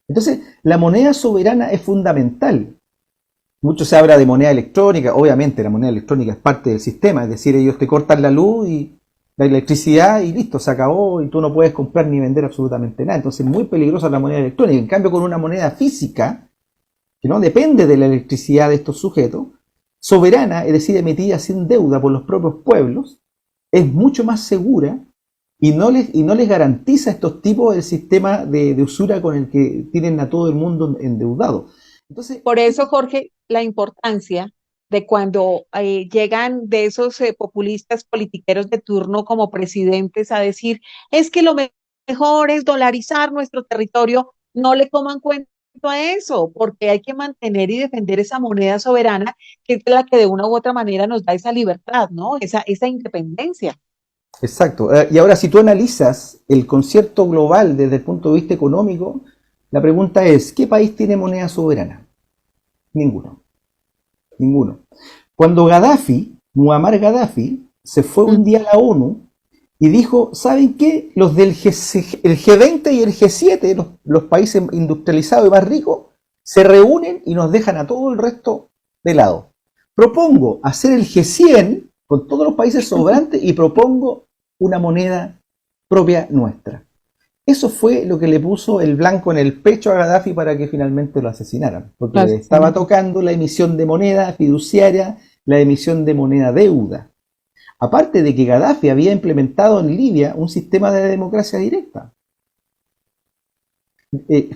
Entonces, la moneda soberana es fundamental. Mucho se habla de moneda electrónica. Obviamente, la moneda electrónica es parte del sistema. Es decir, ellos te cortan la luz y la electricidad y listo, se acabó y tú no puedes comprar ni vender absolutamente nada. Entonces, es muy peligrosa la moneda electrónica. En cambio, con una moneda física, que no depende de la electricidad de estos sujetos, soberana, es decir, emitida sin deuda por los propios pueblos, es mucho más segura. Y no les garantiza a estos tipos el sistema de usura con el que tienen a todo el mundo endeudado. Entonces,
por eso, Jorge, la importancia de cuando llegan de esos populistas politiqueros de turno como presidentes a decir, es que lo mejor es dolarizar nuestro territorio, no le coman cuenta a eso, porque hay que mantener y defender esa moneda soberana, que es la que de una u otra manera nos da esa libertad, ¿no? Esa independencia.
Exacto. Y ahora, si tú analizas el concierto global desde el punto de vista económico, la pregunta es, ¿qué país tiene moneda soberana? Ninguno. Cuando Muammar Gaddafi, se fue un día a la ONU y dijo, ¿saben qué? Los del el G20 y el G7, los países industrializados y más ricos, se reúnen y nos dejan a todo el resto de lado. Propongo hacer el G100 con todos los países sobrantes y propongo una moneda propia nuestra. Eso fue lo que le puso el blanco en el pecho a Gaddafi para que finalmente lo asesinaran, porque le estaba tocando la emisión de moneda fiduciaria, la emisión de moneda deuda. Aparte de que Gaddafi había implementado en Libia un sistema de democracia directa.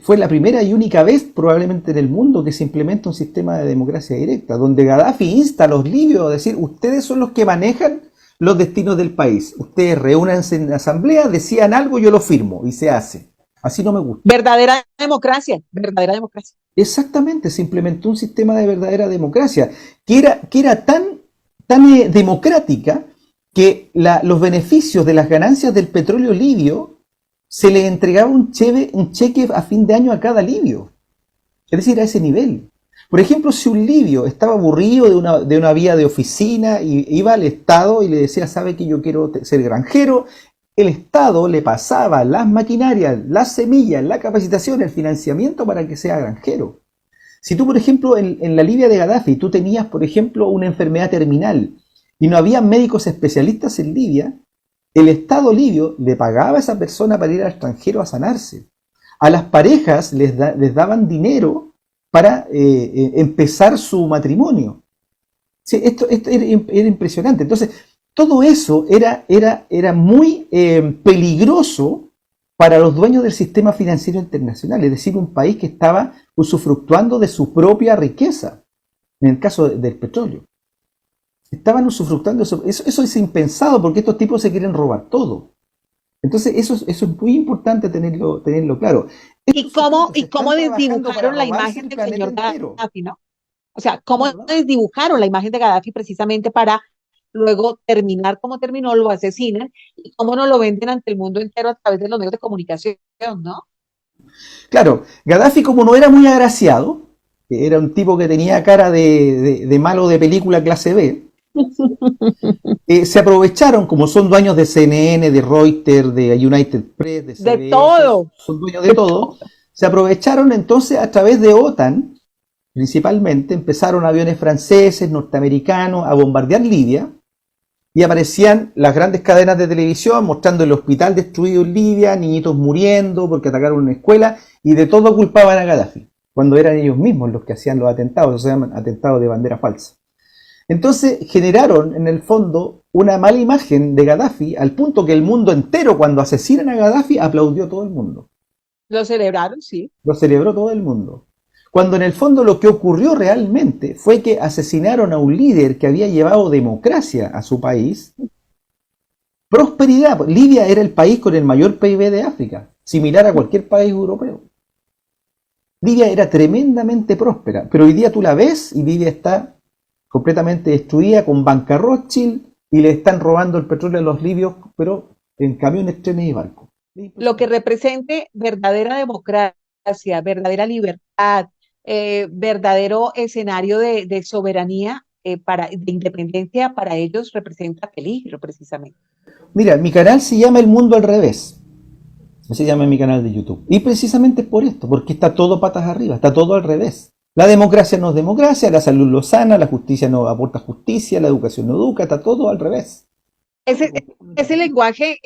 Fue la primera y única vez probablemente en el mundo que se implementa un sistema de democracia directa, donde Gaddafi insta a los libios a decir, ustedes son los que manejan los destinos del país. Ustedes reúnanse en asamblea, decían algo, yo lo firmo y se hace. Así no me gusta.
Verdadera democracia, verdadera democracia.
Exactamente, se implementó un sistema de verdadera democracia, que era tan democrática que los beneficios de las ganancias del petróleo libio se le entregaba un cheque a fin de año a cada libio. Es decir, a ese nivel. Por ejemplo, si un libio estaba aburrido de una vía de oficina y iba al Estado y le decía, sabe que yo quiero ser granjero, el Estado le pasaba las maquinarias, las semillas, la capacitación, el financiamiento para que sea granjero. Si tú, por ejemplo, en la Libia de Gaddafi, tú tenías, por ejemplo, una enfermedad terminal y no había médicos especialistas en Libia, el Estado libio le pagaba a esa persona para ir al extranjero a sanarse. A las parejas les daban dinero para empezar su matrimonio. Sí, esto era impresionante. Entonces, todo eso era muy peligroso para los dueños del sistema financiero internacional, es decir, un país que estaba usufructuando de su propia riqueza, en el caso del petróleo. Estaban usufructuando eso es impensado porque estos tipos se quieren robar todo. Entonces eso es muy importante tenerlo claro.
¿Y cómo desdibujaron la imagen del señor Gaddafi, ¿no? O sea, ¿cómo desdibujaron la imagen de Gaddafi precisamente para luego terminar como terminó, lo asesinan y cómo no lo venden ante el mundo entero a través de los medios de comunicación, ¿no?
Claro, Gaddafi como no era muy agraciado, era un tipo que tenía cara de malo de película clase B, se aprovecharon, como son dueños de CNN, de Reuters, de United Press, de CBS,
todo.
Son dueños de todo, se aprovecharon entonces a través de OTAN, principalmente, empezaron aviones franceses, norteamericanos, a bombardear Libia, y aparecían las grandes cadenas de televisión mostrando el hospital destruido en Libia, niñitos muriendo porque atacaron una escuela, y de todo culpaban a Gaddafi, cuando eran ellos mismos los que hacían los atentados, se llaman atentados de bandera falsa. Entonces generaron en el fondo una mala imagen de Gaddafi al punto que el mundo entero, cuando asesinan a Gaddafi, aplaudió todo el mundo.
Lo celebraron, sí.
Lo celebró todo el mundo. Cuando en el fondo lo que ocurrió realmente fue que asesinaron a un líder que había llevado democracia a su país, prosperidad. Libia era el país con el mayor PIB de África, similar a cualquier país europeo. Libia era tremendamente próspera, pero hoy día tú la ves y Libia está completamente destruida, con banca Rothschild, y le están robando el petróleo a los libios, pero en camiones, trenes y barcos.
Lo que represente verdadera democracia, verdadera libertad, verdadero escenario de soberanía, de independencia, para ellos representa peligro precisamente.
Mira, mi canal se llama El Mundo al Revés. Así se llama mi canal de YouTube. Y precisamente por esto, porque está todo patas arriba, está todo al revés. La democracia no es democracia, la salud lo sana, la justicia no aporta justicia, la educación no educa, está todo al revés.
Es el lenguaje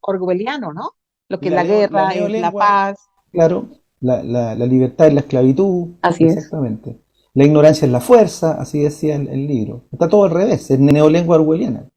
orwelliano, ¿no? Lo que es la guerra, es la paz.
Claro, la libertad es la esclavitud.
Así
exactamente. La ignorancia es la fuerza, así decía el libro. Está todo al revés, es neolengua orwelliana.